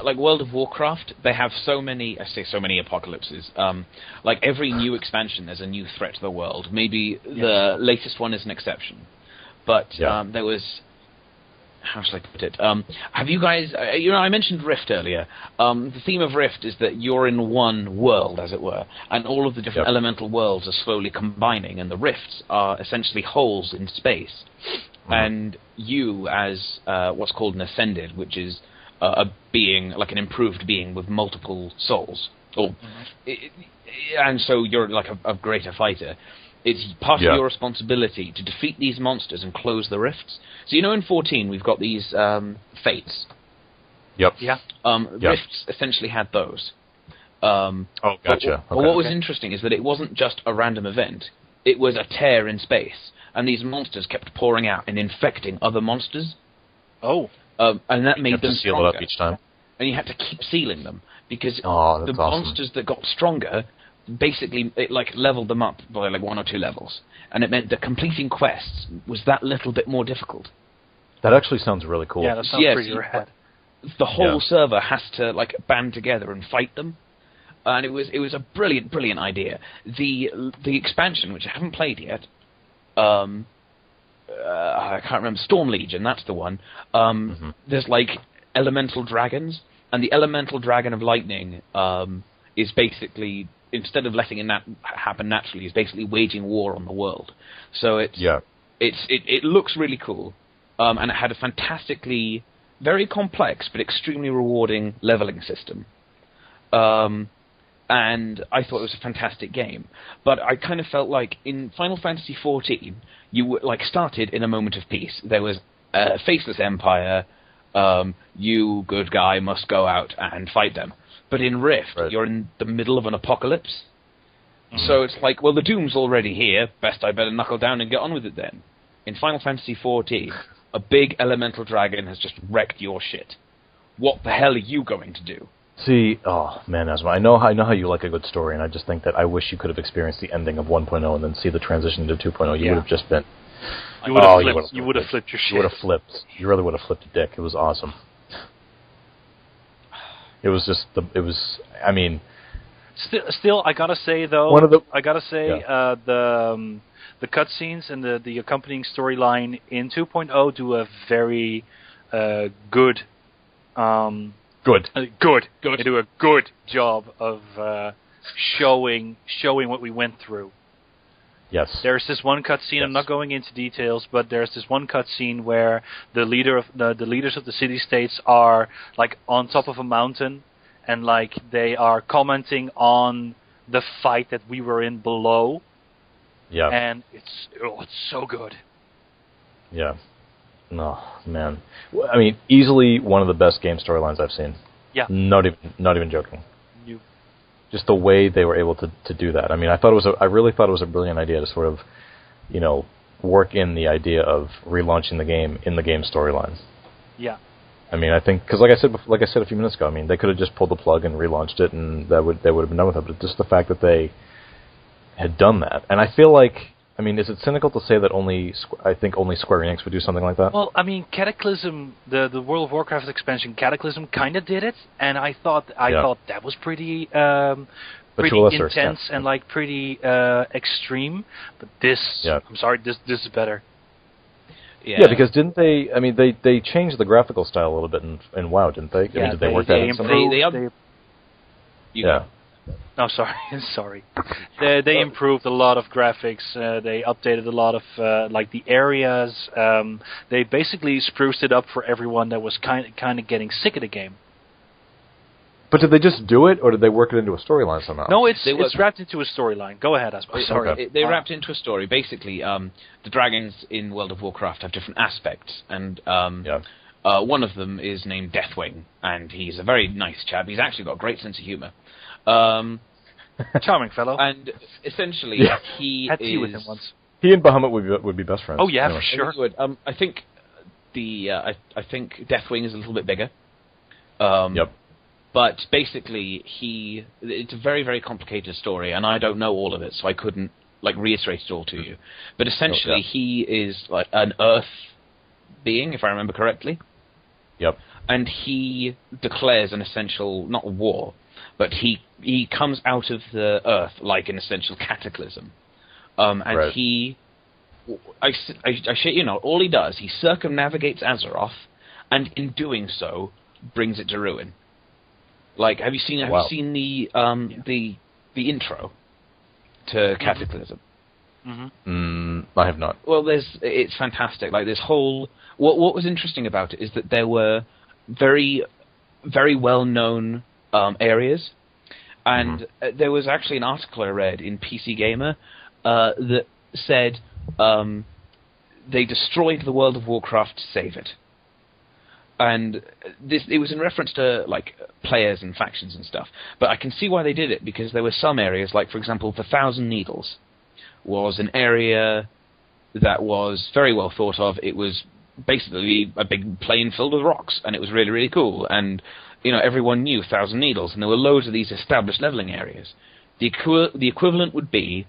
S3: Like World of Warcraft, they have so many apocalypses. Like every new expansion, there's a new threat to the world. Maybe the latest one is an exception. But there was... How should I put it? Have you guys... I mentioned Rift earlier. The theme of Rift is that you're in one world, as it were, and all of the different elemental worlds are slowly combining, and the rifts are essentially holes in space. And you, as what's called an Ascended, which is a being, like an improved being with multiple souls. And so you're like a greater fighter. It's part of your responsibility to defeat these monsters and close the rifts. So in 14 we've got these fates.
S2: Yep.
S1: Yeah.
S3: Rifts essentially had those.
S2: Gotcha.
S3: But what was interesting is that it wasn't just a random event. It was a tear in space. And these monsters kept pouring out and infecting other monsters.
S1: Oh.
S3: And that made them
S2: seal
S3: stronger.
S2: it up each time.
S3: And you had to keep sealing them. Because the monsters that got stronger, basically it like leveled them up by like 1 or 2 levels, and it meant that completing quests was that little bit more difficult.
S2: That actually sounds really cool.
S1: Yeah, that sounds pretty rad.
S3: The whole server has to like band together and fight them, and it was a brilliant idea. The expansion, which I haven't played yet, I can't remember, Storm Legion, that's the one. There's like elemental dragons, and the elemental dragon of lightning is basically, instead of letting it happen naturally, is basically waging war on the world. So it looks really cool, and it had a fantastically very complex but extremely rewarding leveling system. And I thought it was a fantastic game. But I kind of felt like in Final Fantasy XIV, you were, like, started in a moment of peace. There was a faceless empire. You, good guy, must go out and fight them. But in Rift, you're in the middle of an apocalypse. So it's like, well, the doom's already here. Best I better knuckle down and get on with it then. In Final Fantasy XIV, a big elemental dragon has just wrecked your shit. What the hell are you going to do?
S2: See, oh man, Asma, I know how you like a good story, and I just think that I wish you could have experienced the ending of 1.0 and then see the transition into 2.0. You would have just been...
S1: You would have flipped your shit.
S2: You would have flipped. You really would have flipped a dick. It was awesome. It was just I mean...
S1: Still, I gotta say, though... The cutscenes and the accompanying storyline in 2.0 do a very good. They do a good job of showing what we went through.
S2: Yes.
S1: There's this one cutscene. I'm not going into details, but there's this one cutscene where the leaders of the city-states are like on top of a mountain, and like they are commenting on the fight that we were in below.
S2: Yeah.
S1: And it's so good.
S2: Yeah. No, man. I mean, easily one of the best game storylines I've seen.
S1: Yeah.
S2: Not even joking. Just the way they were able to do that. I mean, I really thought it was a brilliant idea to sort of, work in the idea of relaunching the game in the game storyline.
S1: Yeah.
S2: I mean, I think because like I said a few minutes ago, I mean, they could have just pulled the plug and relaunched it, and they would have been done with it. But just the fact that they had done that, and I feel like, I mean, is it cynical to say that only Square Enix would do something like that?
S1: Well, I mean, Cataclysm, the World of Warcraft expansion, Cataclysm, kind of did it, and I thought that was pretty intense and like pretty extreme. But this, I'm sorry, this is better.
S2: Yeah, because didn't they? I mean, they changed the graphical style a little bit in WoW, didn't they?
S1: Yeah,
S2: I mean, did they work that in?
S1: Yeah. No, sorry. They improved a lot of graphics. They updated a lot of like the areas. They basically spruced it up for everyone that was kind of getting sick of the game.
S2: But did they just do it, or did they work it into a storyline somehow?
S1: No, it's wrapped into a story. Go ahead, Asper. Sorry.
S3: Okay. They wrapped into a story. Basically, the dragons in World of Warcraft have different aspects, and one of them is named Deathwing, and he's a very nice chap. He's actually got a great sense of humour.
S1: Charming fellow.
S3: And essentially, he
S1: had tea with him once.
S2: He and Bahamut would be best friends.
S1: Oh yeah, anyway. For sure.
S3: I think I think Deathwing is a little bit bigger. But basically, it's a very, very complicated story, and I don't know all of it, so I couldn't like reiterate it all to you. But essentially, he is like an Earth being, if I remember correctly.
S2: Yep.
S3: And he declares an essential, not war, but he comes out of the Earth like an essential cataclysm. And right. I shit you not, all he does, he circumnavigates Azeroth, and in doing so, brings it to ruin. Like, have you seen the intro to Cataclysm?
S1: Mm-hmm.
S2: I have not.
S3: Well, it's fantastic. Like, this whole... What was interesting about it is that there were very, very well-known areas, and there was actually an article I read in PC Gamer that said they destroyed the World of Warcraft to save it. And it was in reference to like players and factions and stuff. But I can see why they did it, because there were some areas, like for example, the Thousand Needles was an area that was very well thought of. It was basically a big plain filled with rocks, and it was really, really cool. And everyone knew Thousand Needles, and there were loads of these established leveling areas. The equivalent would be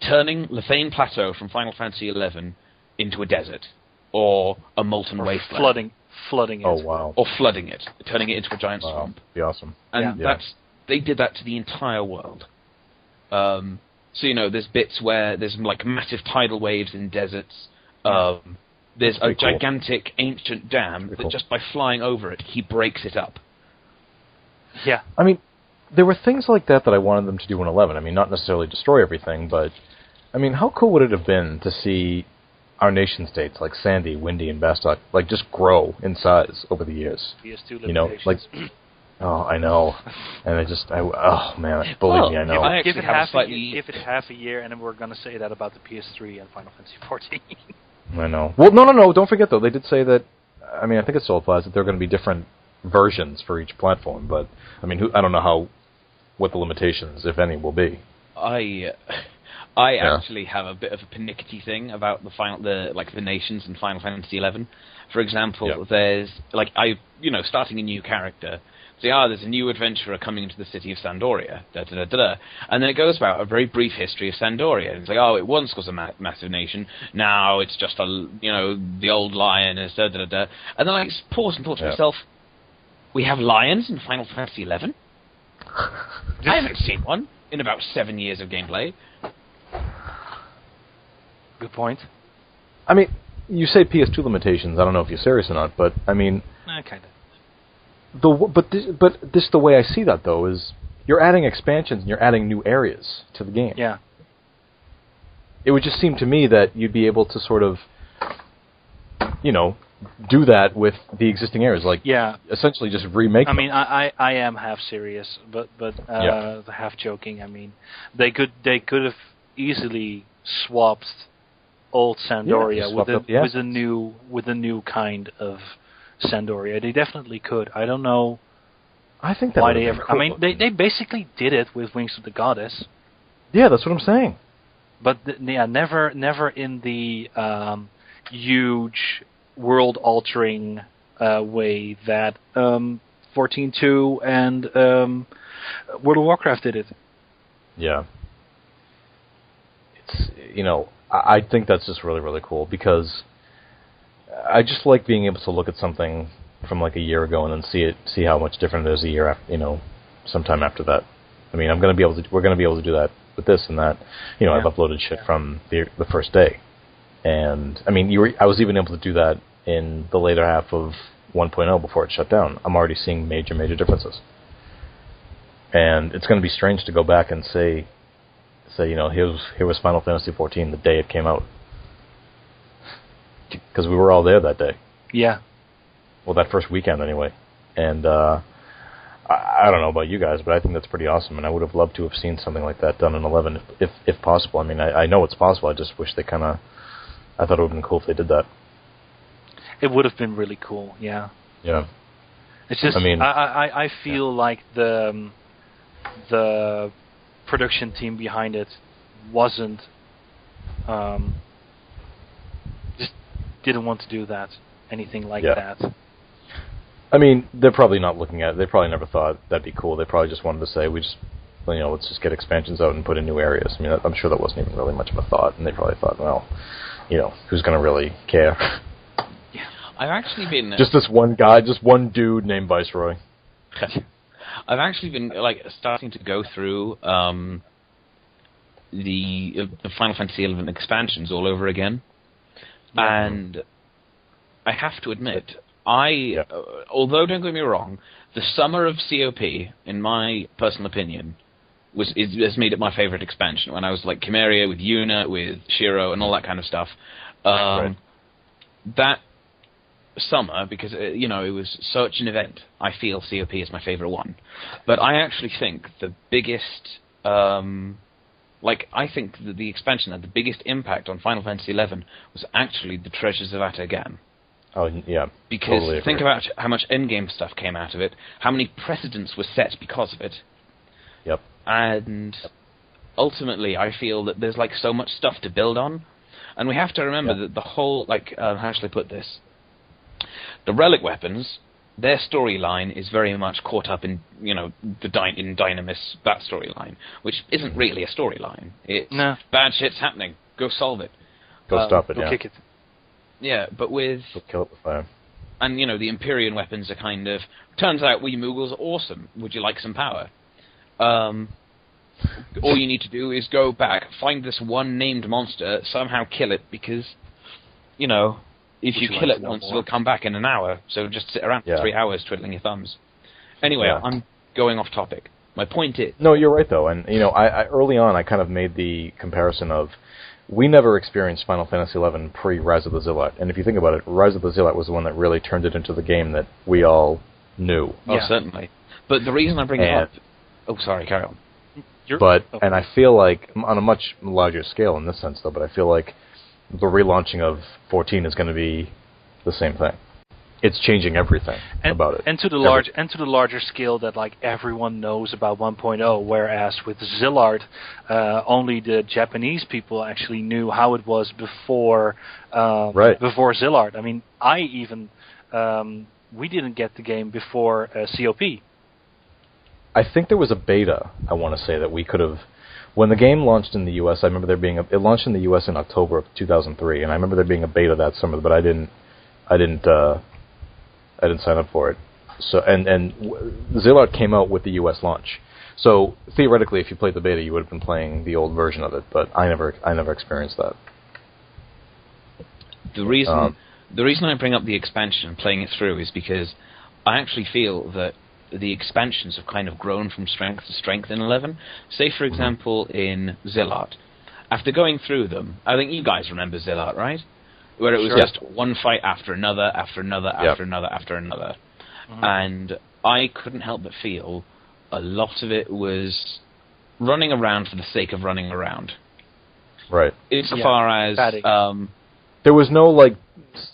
S3: turning Lethane Plateau from Final Fantasy XI into a desert, or a molten wasteland.
S1: Flooding it.
S2: Oh, wow.
S3: Or flooding it, turning it into a giant swamp.
S2: That'd be awesome.
S3: And they did that to the entire world. So, there's bits where there's like massive tidal waves in deserts. There's a gigantic ancient dam that just by flying over it, he breaks it up.
S1: Yeah.
S2: I mean, there were things like that I wanted them to do in 11. I mean, not necessarily destroy everything, but, I mean, how cool would it have been to see our nation states like Sandy, Windy, and Bastok like just grow in size over the years?
S1: PS2 limitations.
S2: Oh, I know. And oh man, believe me, I know.
S1: Give it half a year, and then we're going to say that about the PS3 and Final Fantasy 14.
S2: I know. Well, no, don't forget though, they did say that, I mean, I think it still applies, that there are going to be different versions for each platform, but, I mean, I don't know what the limitations, if any, will be.
S3: I actually have a bit of a pernickety thing about the nations in Final Fantasy XI. For example, there's, starting a new character, say, there's a new adventurer coming into the city of Sandoria, and then it goes about a very brief history of Sandoria. And it's like, it once was a massive nation, now it's just the old lion, and then I pause and thought to myself, we have lions in Final Fantasy XI? I haven't seen one in about 7 years of gameplay.
S1: Good point.
S2: I mean, you say PS2 limitations, I don't know if you're serious or not, but, I mean...
S1: kind of.
S2: But the way I see that, though, is you're adding expansions and you're adding new areas to the game.
S1: Yeah.
S2: It would just seem to me that you'd be able to sort of, do that with the existing areas, essentially just remake them.
S1: I mean, I am half serious, but half joking. I mean, they could have easily swapped old Sandoria with a new kind of Sandoria. They definitely could. I don't know.
S2: I think that
S1: why they ever.
S2: Cool.
S1: I mean, they basically did it with Wings of the Goddess.
S2: Yeah, that's what I'm saying.
S1: But never in the huge world-altering way that 14.2 and World of Warcraft did it.
S2: Yeah. It's I think that's just really, really cool because I just like being able to look at something from like a year ago and then see how much different it is a year after, sometime after that. I mean, we're going to be able to do that with this and that. I've uploaded shit from the first day, and I mean, I was even able to do that in the later half of 1.0 before it shut down. I'm already seeing major differences, and it's going to be strange to go back and say, here was Final Fantasy 14 the day it came out. Because we were all there that day.
S1: Yeah.
S2: Well, that first weekend anyway. And I don't know about you guys, but I think that's pretty awesome. And I would have loved to have seen something like that done in 11, if possible. I mean, I know it's possible. I just wish I thought it would have been cool if they did that. It
S1: would have been really cool, yeah.
S2: Yeah.
S1: It's just, I feel like the production team behind it wasn't... didn't want to do anything like that.
S2: I mean, they're probably not looking at it. They probably never thought that'd be cool. They probably just wanted to say, let's just get expansions out and put in new areas. I mean, I'm sure that wasn't even really much of a thought, and they probably thought, who's going to really care?
S3: Yeah. I've actually been...
S2: just this one guy, just one dude named Viceroy.
S3: I've actually been, starting to go through the Final Fantasy XI expansions all over again. And I have to admit, although don't get me wrong, the summer of COP, in my personal opinion, has made it my favorite expansion. When I was like Chimeria with Yuna, with Shiro, and all that kind of stuff. That summer, because it was such an event, I feel COP is my favorite one. But I actually think the biggest... I think that the expansion had the biggest impact on Final Fantasy XI was actually the Treasures of Atagan.
S2: Oh, yeah.
S3: Because
S2: totally
S3: think about how much endgame stuff came out of it, how many precedents were set because of it.
S2: Yep.
S3: And ultimately, I feel that there's so much stuff to build on. And we have to remember that the whole, how shall I put this? The relic weapons their storyline is very much caught up in, the Dynamis, that storyline, which isn't really a storyline. It's bad shit's happening. Go solve it.
S2: Go stop it,
S1: Go kick it.
S3: Yeah, but with...
S2: Go kill it with fire.
S3: And, the Empyrean weapons are kind of... Turns out we Moogles are awesome. Would you like some power? All you need to do is go back, find this one named monster, somehow kill it, because, if you kill it once, it'll come back in an hour. So just sit around for 3 hours twiddling your thumbs. Anyway, I'm going off topic. My point is...
S2: No, you're right, though. And, I early on, I kind of made the comparison of... We never experienced Final Fantasy XI pre-Rise of the Zealot. And if you think about it, Rise of the Zealot was the one that really turned it into the game that we all knew.
S3: Oh, certainly. But the reason I bring it up... Oh, sorry, carry on.
S2: And I feel like, on a much larger scale in this sense, though, but I feel like the relaunching of 14 is going to be the same thing. It's changing everything about it.
S1: And to the larger scale that like everyone knows about 1.0, whereas with Zillard, only the Japanese people actually knew how it was before before Zillard. I mean, we didn't get the game before COP.
S2: I think there was a beta, I want to say, that we could have... When the game launched in the U.S., I remember there being it launched in the U.S. in October of 2003, and I remember there being a beta that summer, but I didn't sign up for it. So and Zillard came out with the U.S. launch. So theoretically, if you played the beta, you would have been playing the old version of it, but I never experienced that.
S3: The reason I bring up the expansion, playing it through, is because I actually feel that the expansions have kind of grown from strength to strength in 11. Say, for example, in Zillard. After going through them, I think you guys remember Zillard, right? Where it was just one fight after another, after another, after another, after another. Mm-hmm. And I couldn't help but feel a lot of it was running around for the sake of running around.
S2: Right.
S3: Insofar as...
S2: there was no, like,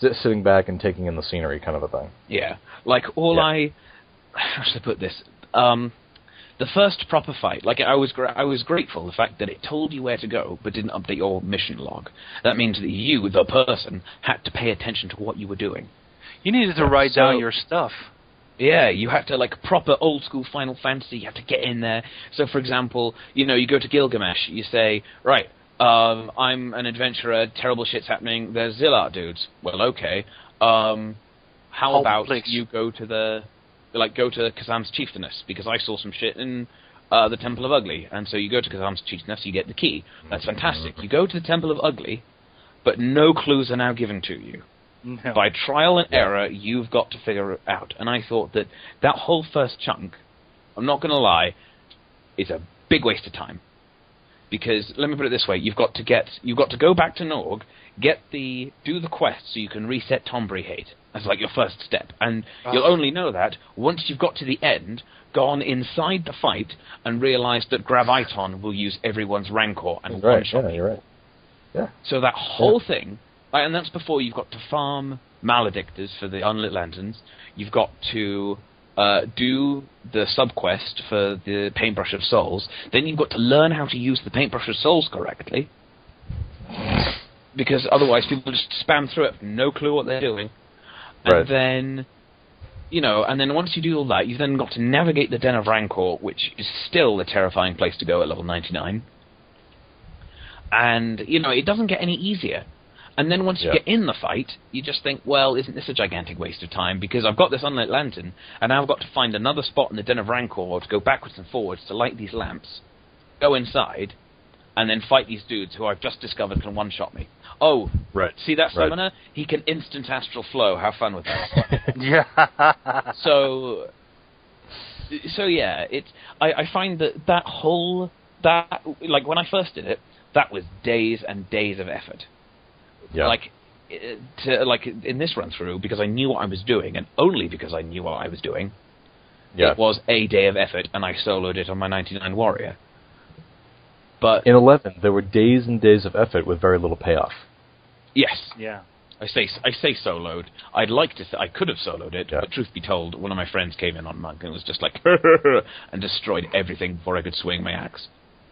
S2: sitting back and taking in the scenery kind of a thing.
S3: Yeah. Like, how should I put this? The first proper fight, like I was grateful the fact that it told you where to go, but didn't update your mission log. That means that you, the person, had to pay attention to what you were doing.
S1: You needed to write down your stuff.
S3: Yeah, you had to, like, proper old-school Final Fantasy, you have to get in there. So, for example, you go to Gilgamesh, you say, right, I'm an adventurer, terrible shit's happening, there's Zillard dudes. Well, okay. How about you go to go to Kazam's Chieftainess, because I saw some shit in the Temple of Ugly, and so you go to Kazam's Chieftainess, you get the key. That's fantastic. You go to the Temple of Ugly, but no clues are now given to you. No. By trial and error, you've got to figure it out. And I thought that whole first chunk, I'm not going to lie, is a big waste of time. Because, let me put it this way, you've got to go back to Norg, do the quest so you can reset Tombury Hate. That's like your first step. And you'll only know that once you've got to the end, gone inside the fight, and realized that Graviton will use everyone's Rancor and one-shot people.
S2: You're right. Yeah.
S3: So that whole thing, and that's before you've got to farm Maledictors for the Unlit Lanterns, you've got to do the sub-quest for the Paintbrush of Souls, then you've got to learn how to use the Paintbrush of Souls correctly, because otherwise people just spam through it, no clue what they're doing. And then, and then once you do all that, you've then got to navigate the Den of Rancor, which is still a terrifying place to go at level 99. And, it doesn't get any easier. And then once you get in the fight, you just think, well, isn't this a gigantic waste of time? Because I've got this unlit lantern, and now I've got to find another spot in the Den of Rancor to go backwards and forwards to light these lamps, go inside, and then fight these dudes who I've just discovered can one-shot me. Oh, see that summoner? Right. He can instant astral flow. Have fun with that.
S1: Yeah.
S3: So yeah, I find that like when I first did it, that was days and days of effort.
S2: Yeah.
S3: Like in this run through, because I knew what I was doing, and only because I knew what I was doing, it was a day of effort, and I soloed it on my 99 Warrior. But
S2: in 11, there were days and days of effort with very little payoff.
S3: Yes.
S1: Yeah.
S3: I say soloed. I'd like to. I could have soloed it, but truth be told, one of my friends came in on Monk and was just like, and destroyed everything before I could swing my axe.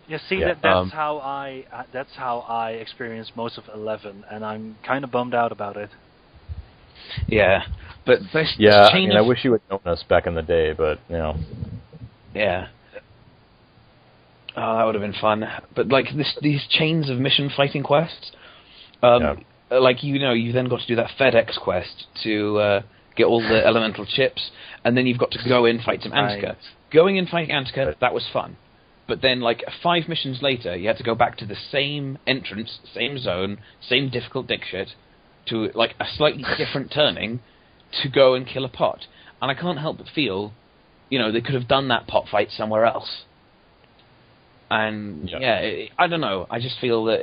S1: Yeah, see, that's how I experienced most of 11, and I'm kind of bummed out about it.
S3: Yeah, but this
S2: Yeah,
S3: chain
S2: I wish you had known us back in the day, but,
S3: Yeah. Oh, that would have been fun. But, like, these chains of mission fighting quests, like, you then got to do that FedEx quest to get all the elemental chips, and then you've got to go in, fight some Antika.
S1: Right.
S3: Going in, fighting Antika, that was fun. But then, like, 5 missions later, you had to go back to the same entrance, same zone, same difficult dick shit, to, like, a slightly different turning, to go and kill a pot. And I can't help but feel, they could have done that pot fight somewhere else. And, I don't know. I just feel that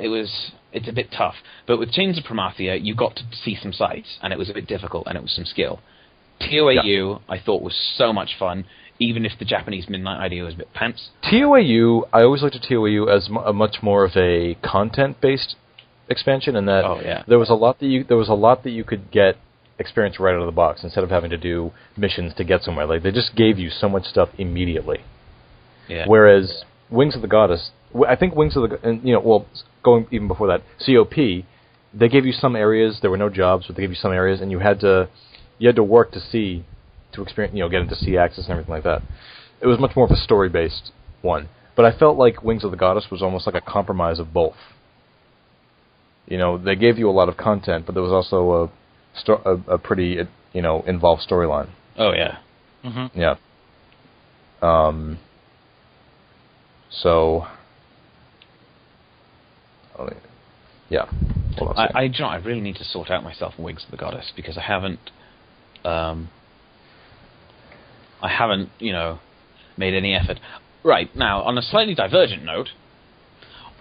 S3: it's a bit tough. But with Chains of Promathia, you got to see some sights, and it was a bit difficult, and it was some skill. TOAU, I thought, was so much fun, even if the Japanese Midnight idea was a bit pants.
S2: TOAU, I always looked at TOAU as a much more of a content-based expansion, in that there was a lot that you could get experience right out of the box instead of having to do missions to get somewhere. Like, they just gave you so much stuff immediately.
S3: Yeah.
S2: Whereas Wings of the Goddess, I think Wings of the, and going even before that, COP, they gave you some areas. There were no jobs, but they gave you some areas, and you had to work to experience, get into sea access and everything like that. It was much more of a story-based one. But I felt like Wings of the Goddess was almost like a compromise of both. They gave you a lot of content, but there was also a pretty, involved storyline.
S3: Oh, yeah.
S1: Mm-hmm.
S2: Yeah. So, yeah.
S3: I really need to sort out myself in Wings of the Goddess, because I haven't, made any effort. Right, now, on a slightly divergent note,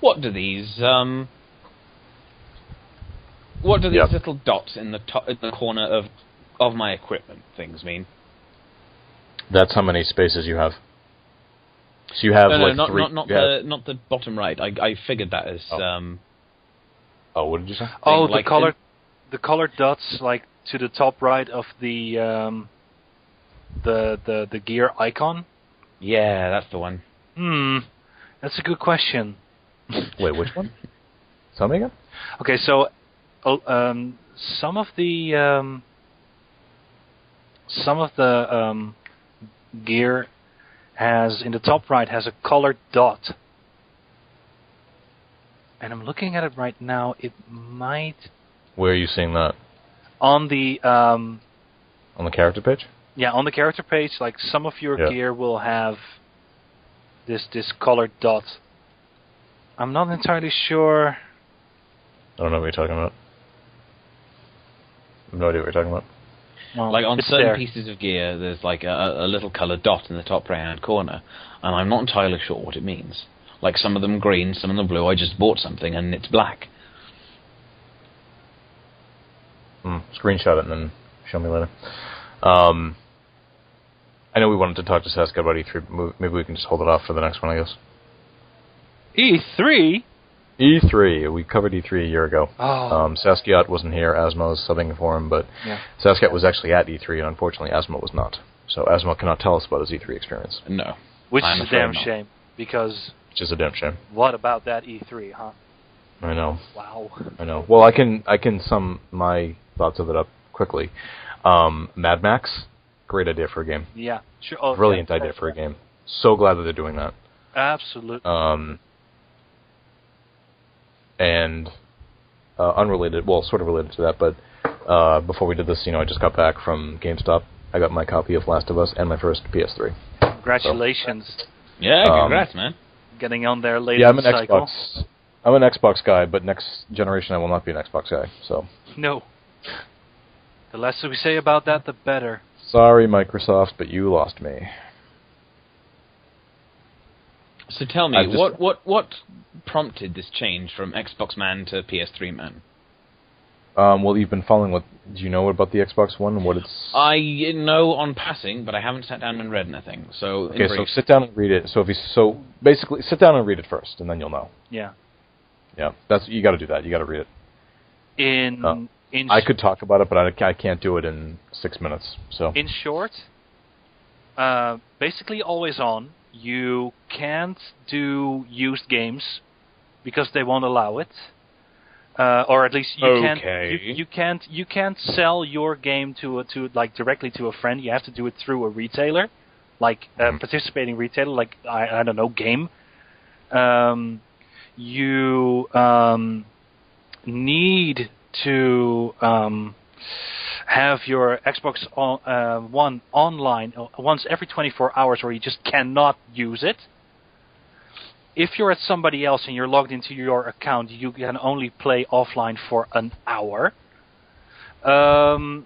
S3: what do these little dots in the corner of my equipment things mean?
S2: That's how many spaces you have. So you have three.
S3: Not the bottom right. I figured that as.
S2: Oh, what did you say?
S1: Oh, the colored dots, like to the top right of the gear icon.
S3: Yeah, that's the one.
S1: That's a good question.
S2: Wait, which one? Tell me again.
S1: Okay, so some of the gear has, in the top right, has a colored dot. And I'm looking at it right now. It might...
S2: Where are you seeing that?
S1: On the...
S2: on the character page?
S1: Yeah, on the character page, like some of your gear will have this colored dot. I'm not entirely sure...
S2: I don't know what you're talking about. I have no idea what you're talking about.
S1: Well,
S3: like on certain pieces of gear, there's like a little coloured dot in the top right-hand corner, and I'm not entirely sure what it means. Like some of them green, some of them blue. I just bought something and it's black.
S2: Screenshot it and then show me later. I know we wanted to talk to Saskia about E3, but maybe we can just hold it off for the next one, I guess.
S1: E3?
S2: E3. We covered E3 a year ago.
S1: Oh.
S2: Saskia wasn't here. Asmo was subbing for him, but Saskia was actually at E3, and unfortunately Asmo was not. So Asmo cannot tell us about his E3 experience.
S3: No.
S1: Which is a damn shame, because...
S2: Which is a damn shame.
S1: What about that E3, huh?
S2: I know.
S1: Wow.
S2: I know. Well, I can sum my thoughts of it up quickly. Mad Max, great idea for a game.
S1: Yeah. Sure. Oh,
S2: brilliant idea for a game. So glad that they're doing that.
S1: Absolutely.
S2: And unrelated, well, sort of related to that, but before we did this, I just got back from GameStop. I got my copy of Last of Us and my first PS3.
S1: Congratulations.
S2: So,
S3: yeah, congrats, man.
S1: Getting on there later in the cycle.
S2: I'm an Xbox guy, but next generation I will not be an Xbox guy. So
S1: no. The less we say about that, the better.
S2: Sorry, Microsoft, but you lost me.
S3: So tell me, what prompted this change from Xbox man to PS3 man?
S2: Well, you've been following what... Do you know about the Xbox One and what it's...
S3: I know on passing, but I haven't sat down and read anything. So
S2: okay, so sit down and read it. So basically, sit down and read it first, and then you'll know.
S1: Yeah.
S2: Yeah, you got to do that. You got to read it.
S1: I
S2: could talk about it, but I can't do it in 6 minutes. So
S1: in short, basically always on. You can't do used games because they won't allow it. or at least
S3: Okay.
S1: you can't sell your game to directly to a friend. You have to do it through a retailer, like a participating retailer, like I don't know, Game. You need to have your Xbox One online once every 24 hours, or you just cannot use it. If you're at somebody else and you're logged into your account, you can only play offline for an hour. In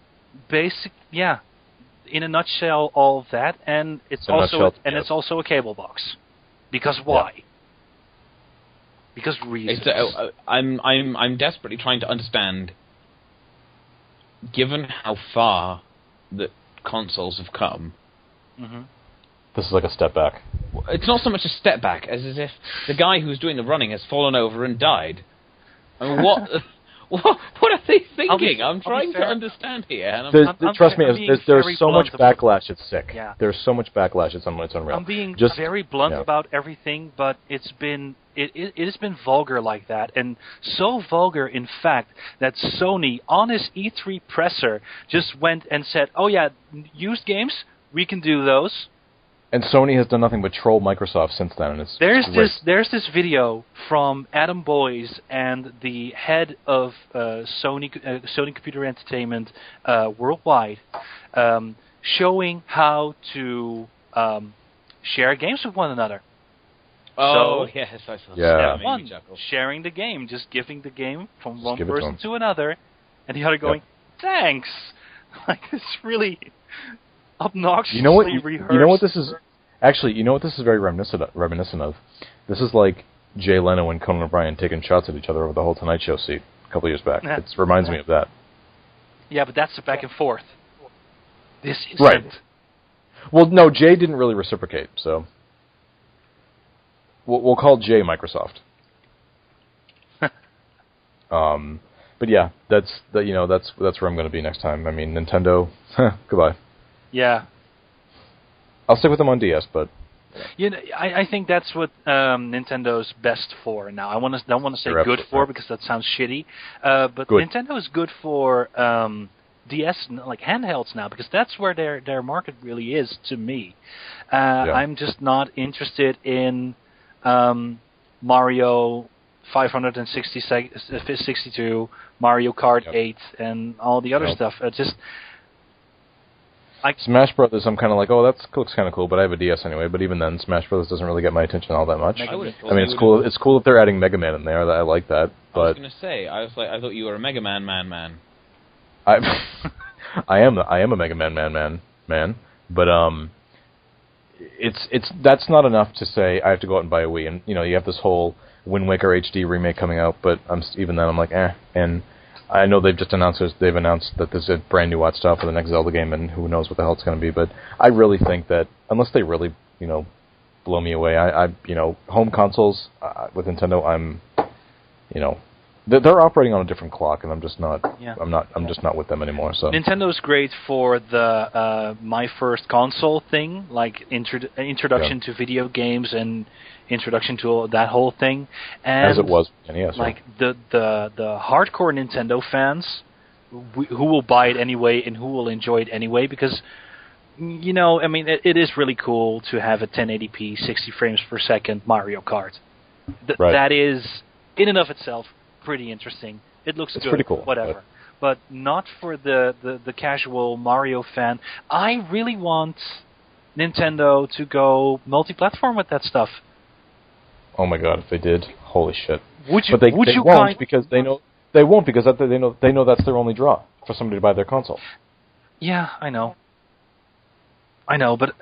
S1: a nutshell, all of that, and it's also a cable box. Because why? Yeah. Because reasons.
S3: I'm desperately trying to understand, given how far the consoles have come.
S1: Mm-hmm.
S2: This is like a step back.
S3: It's not so much a step back as if the guy who's doing the running has fallen over and died. I mean, what are they thinking? I'm trying to understand here. And
S2: trust me, there's so much backlash. It's sick. Yeah. There's so much backlash. It's unreal.
S1: I'm being very blunt about everything, but it has been vulgar like that, and so vulgar, in fact, that Sony on his E3 presser just went and said, "Oh yeah, used games, we can do those."
S2: And Sony has done nothing but troll Microsoft since then. And
S1: there's this video from Adam Boyes and the head of Sony Computer Entertainment worldwide, showing how to share games with one another.
S3: Oh, so, yes, I saw
S2: that.
S1: Step one, sharing the game, just giving the game from one person to another, and the other going, "Thanks." Like, it's really obnoxiously rehearsed.
S2: You know what this is? Actually, you know what this is very reminiscent of? This is like Jay Leno and Conan O'Brien taking shots at each other over the whole Tonight Show seat a couple years back. It reminds me of that.
S1: Yeah, but that's the back and forth. This isn't.
S2: Right. Well, no, Jay didn't really reciprocate, so we'll call Jay Microsoft. But yeah, that's where I'm going to be next time. I mean, Nintendo, goodbye.
S1: Yeah.
S2: I'll stick with them on DS, but
S1: I think that's what Nintendo's best for now. I don't want to say good for because that sounds shitty, but good. Nintendo is good for DS, like handhelds now, because that's where their market really is to me. I'm just not interested in Mario 562, Mario Kart 8, and all the other stuff.
S2: Smash Brothers, I'm kind of like, oh, that looks kind of cool, but I have a DS anyway. But even then, Smash Brothers doesn't really get my attention all that much. I mean, it's cool. It's cool if they're adding Mega Man in there. I like that. But
S3: I was going to say, I thought you were a Mega Man man.
S2: I am a Mega Man man. But that's not enough to say I have to go out and buy a Wii. And you have this whole Wind Waker HD remake coming out, but even then I'm like, eh. And I know they've announced that there's a brand new watch style for the next Zelda game, and who knows what the hell it's going to be. But I really think that unless they really, blow me away, home consoles with Nintendo, they're operating on a different clock, and I'm just not. Yeah. I'm just not with them anymore. So
S1: Nintendo's great for the my first console thing, like introduction to video games and introduction to that whole thing, and
S2: as it was, NES,
S1: like the hardcore Nintendo fans who will buy it anyway and who will enjoy it anyway, because it is really cool to have a 1080p 60 frames per second Mario Kart. That is in and of itself pretty interesting. It looks good,
S2: pretty cool,
S1: whatever, but not for the casual Mario fan. I really want Nintendo to go multi-platform with that stuff.
S2: Oh my God! If they did, holy shit!
S1: But
S2: they won't because they know that's their only draw for somebody to buy their console.
S1: Yeah, I know, but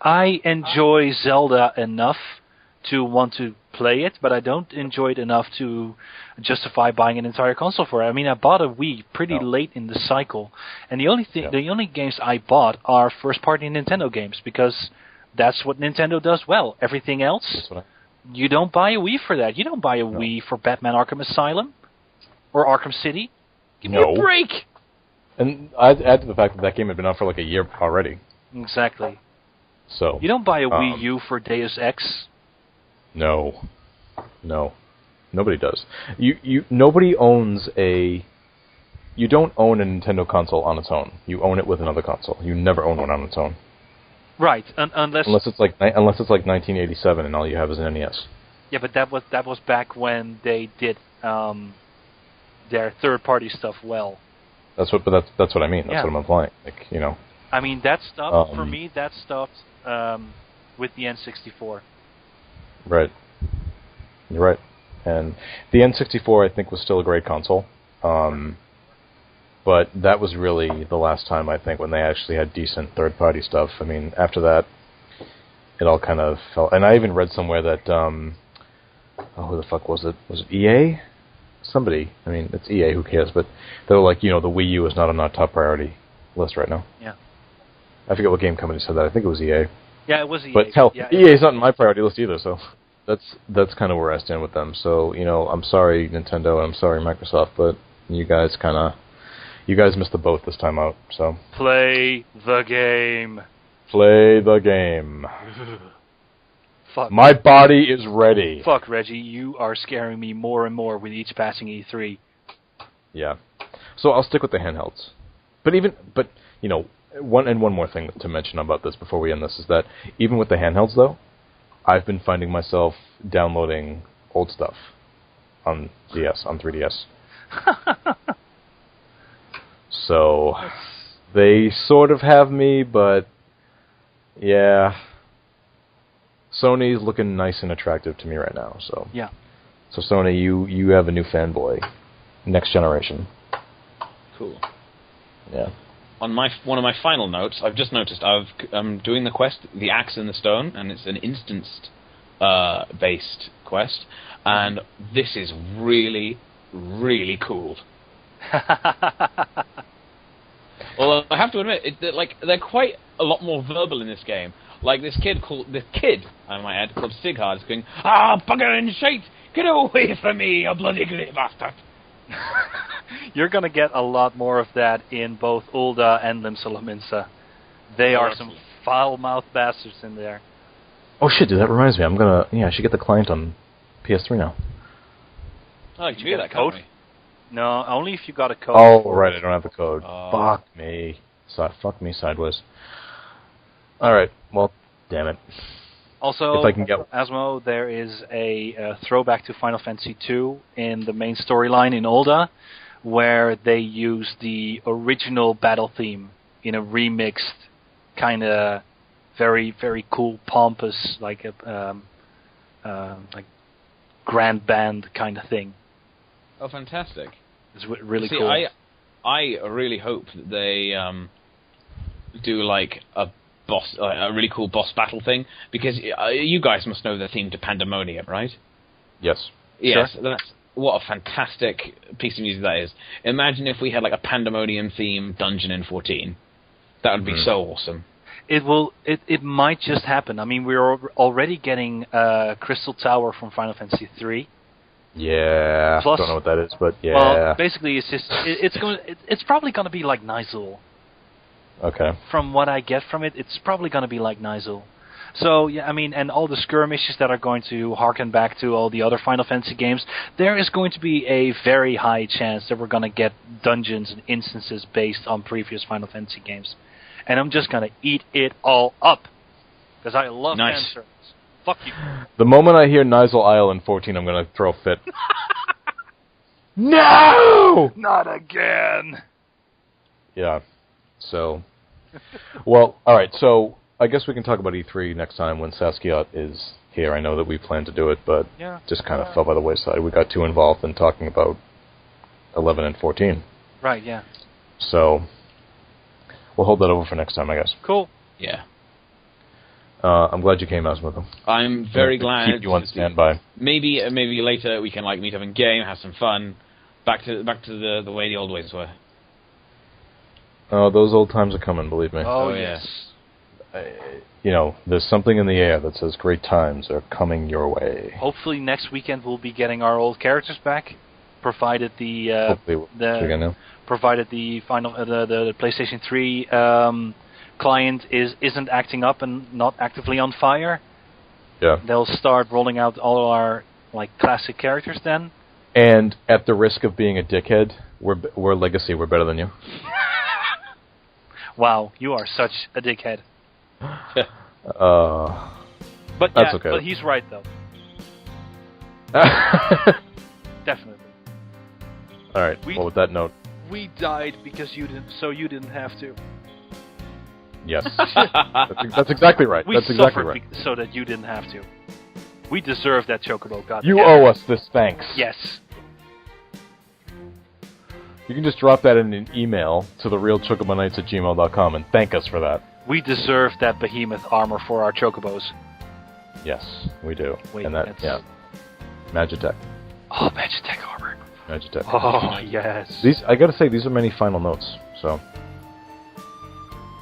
S1: I enjoy Zelda enough to want to play it, but I don't enjoy it enough to justify buying an entire console for it. I mean, I bought a Wii pretty late in the cycle, and the only games I bought are first-party Nintendo games, because that's what Nintendo does well. Everything else, you don't buy a Wii for that. You don't buy a Wii for Batman Arkham Asylum or Arkham City. Give me a break!
S2: And I'd add to the fact that game had been out for like a year already.
S1: Exactly.
S2: So
S1: you don't buy a Wii U for Deus Ex.
S2: No. Nobody does. Nobody owns a. You don't own a Nintendo console on its own. You own it with another console. You never own one on its own.
S1: Right, unless
S2: it's like 1987 and all you have is an NES.
S1: Yeah, but that was back when they did their third-party stuff well.
S2: That's what I mean. That's what I'm implying. Like, you know.
S1: I mean, that stopped for me. That stopped with the N64.
S2: Right. You're right. And the N64, I think, was still a great console. But that was really the last time, I think, when they actually had decent third-party stuff. I mean, after that, it all kind of fell. And I even read somewhere that, who the fuck was it? Was it EA? Somebody. I mean, it's EA, who cares? But they were like, the Wii U is not on our top priority list right now.
S1: Yeah.
S2: I forget what game company said that. I think it was EA.
S1: Yeah, it was EA.
S2: But hell, EA is not on my priority list either, so that's kind of where I stand with them. So, I'm sorry, Nintendo, and I'm sorry, Microsoft, but you guys missed the boat this time out, so.
S1: Play the game.
S2: Play the game.
S1: Fuck.
S2: My body is ready.
S1: Fuck, Reggie, you are scaring me more and more with each passing E3.
S2: Yeah. So I'll stick with the handhelds. But one more thing to mention about this before we end this is that even with the handhelds, though, I've been finding myself downloading old stuff on 3DS. So they sort of have me, but yeah, Sony's looking nice and attractive to me right now. So
S1: yeah.
S2: So Sony, you have a new fanboy, next generation.
S3: Cool.
S2: Yeah.
S3: On one of my final notes, I've just noticed I'm doing the quest, the Axe in the Stone, and it's an instanced based quest, and this is really, really cool. Although I have to admit, they're quite a lot more verbal in this game. Like this kid, I might add, called Sighard, is going, bugger and shite! Get away from me, you bloody great bastard!
S1: You're gonna get a lot more of that in both Ulda and Limsa Lominsa. They are some foul-mouthed bastards in there.
S2: Oh shit, dude, that reminds me. I should get the client on PS3 now.
S3: Oh, you can do that, can't we?
S1: No, only if you got a code.
S2: Oh, right, I don't have the code. Fuck me. Fuck me sideways. Alright, well, damn it.
S1: Also,
S2: if I can get...
S1: Asmo, there is a throwback to Final Fantasy II in the main storyline in Ulda, where they use the original battle theme in a remixed, kind of very, very cool, pompous, like grand band kind of thing.
S3: Oh, fantastic!
S1: It's really cool.
S3: I really hope that they do like a really cool boss battle thing, because you guys must know the theme to Pandemonium, right?
S2: Yes.
S3: Yes.
S2: Sure.
S3: That's what a fantastic piece of music that is. Imagine if we had like a Pandemonium theme dungeon in 14. That would be so awesome.
S1: It might just happen. I mean, we're already getting Crystal Tower from Final Fantasy 3.
S2: Yeah.
S1: Plus,
S2: don't know what that is, but yeah.
S1: Well, basically, it's just it's probably going to be like Nizul.
S2: Okay.
S1: From what I get from it, it's probably going to be like Nizul. So, yeah, I mean, and all the skirmishes that are going to harken back to all the other Final Fantasy games, there is going to be a very high chance that we're going to get dungeons and instances based on previous Final Fantasy games. And I'm just going to eat it all up. Because I love fan service. Fuck you.
S2: The moment I hear Nizul Isle in 14, I'm going to throw a fit. No!
S1: Not again!
S2: Yeah. So, well, all right. So I guess we can talk about E3 next time when Saskia is here. I know that we planned to do it, but just kind of fell by the wayside. We got too involved in talking about 11 and 14.
S1: Right. Yeah.
S2: So we'll hold that over for next time, I guess.
S1: Cool.
S3: Yeah.
S2: I'm glad you came, Asmith.
S3: I'm very glad.
S2: Keep you on standby.
S3: Maybe later we can meet up in game, have some fun. Back to the way the old ways were.
S2: Oh, those old times are coming, believe me.
S1: Oh, yes.
S2: There's something in the air that says great times are coming your way.
S1: Hopefully next weekend we'll be getting our old characters back, provided the PlayStation 3 client isn't acting up and not actively on fire.
S2: Yeah.
S1: They'll start rolling out all like classic characters then.
S2: And at the risk of being a dickhead, we're Legacy. We're better than you.
S1: Wow, you are such a dickhead. But
S2: that's okay.
S1: But he's right though. Definitely.
S2: All right. Well, with that note,
S1: we died because you didn't, so you didn't have to.
S2: Yes, that's exactly right. That's exactly right.
S1: So that you didn't have to. We deserve that Chocobo. God.
S2: You owe us this thanks.
S1: Yes.
S2: You can just drop that in an email to therealchocobonites@gmail.com and thank us for that.
S1: We deserve that behemoth armor for our Chocobos.
S2: Yes, we do.
S1: Wait,
S2: and that, yeah. Magitech.
S1: Oh, Magitech armor.
S2: Magitech.
S1: Oh, yes.
S2: I gotta say, these are many final notes, so...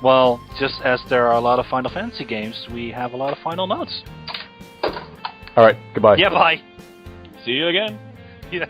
S1: Well, just as there are a lot of Final Fantasy games, we have a lot of final notes.
S2: Alright, goodbye.
S1: Yeah, bye.
S3: See you again.
S1: Yeah.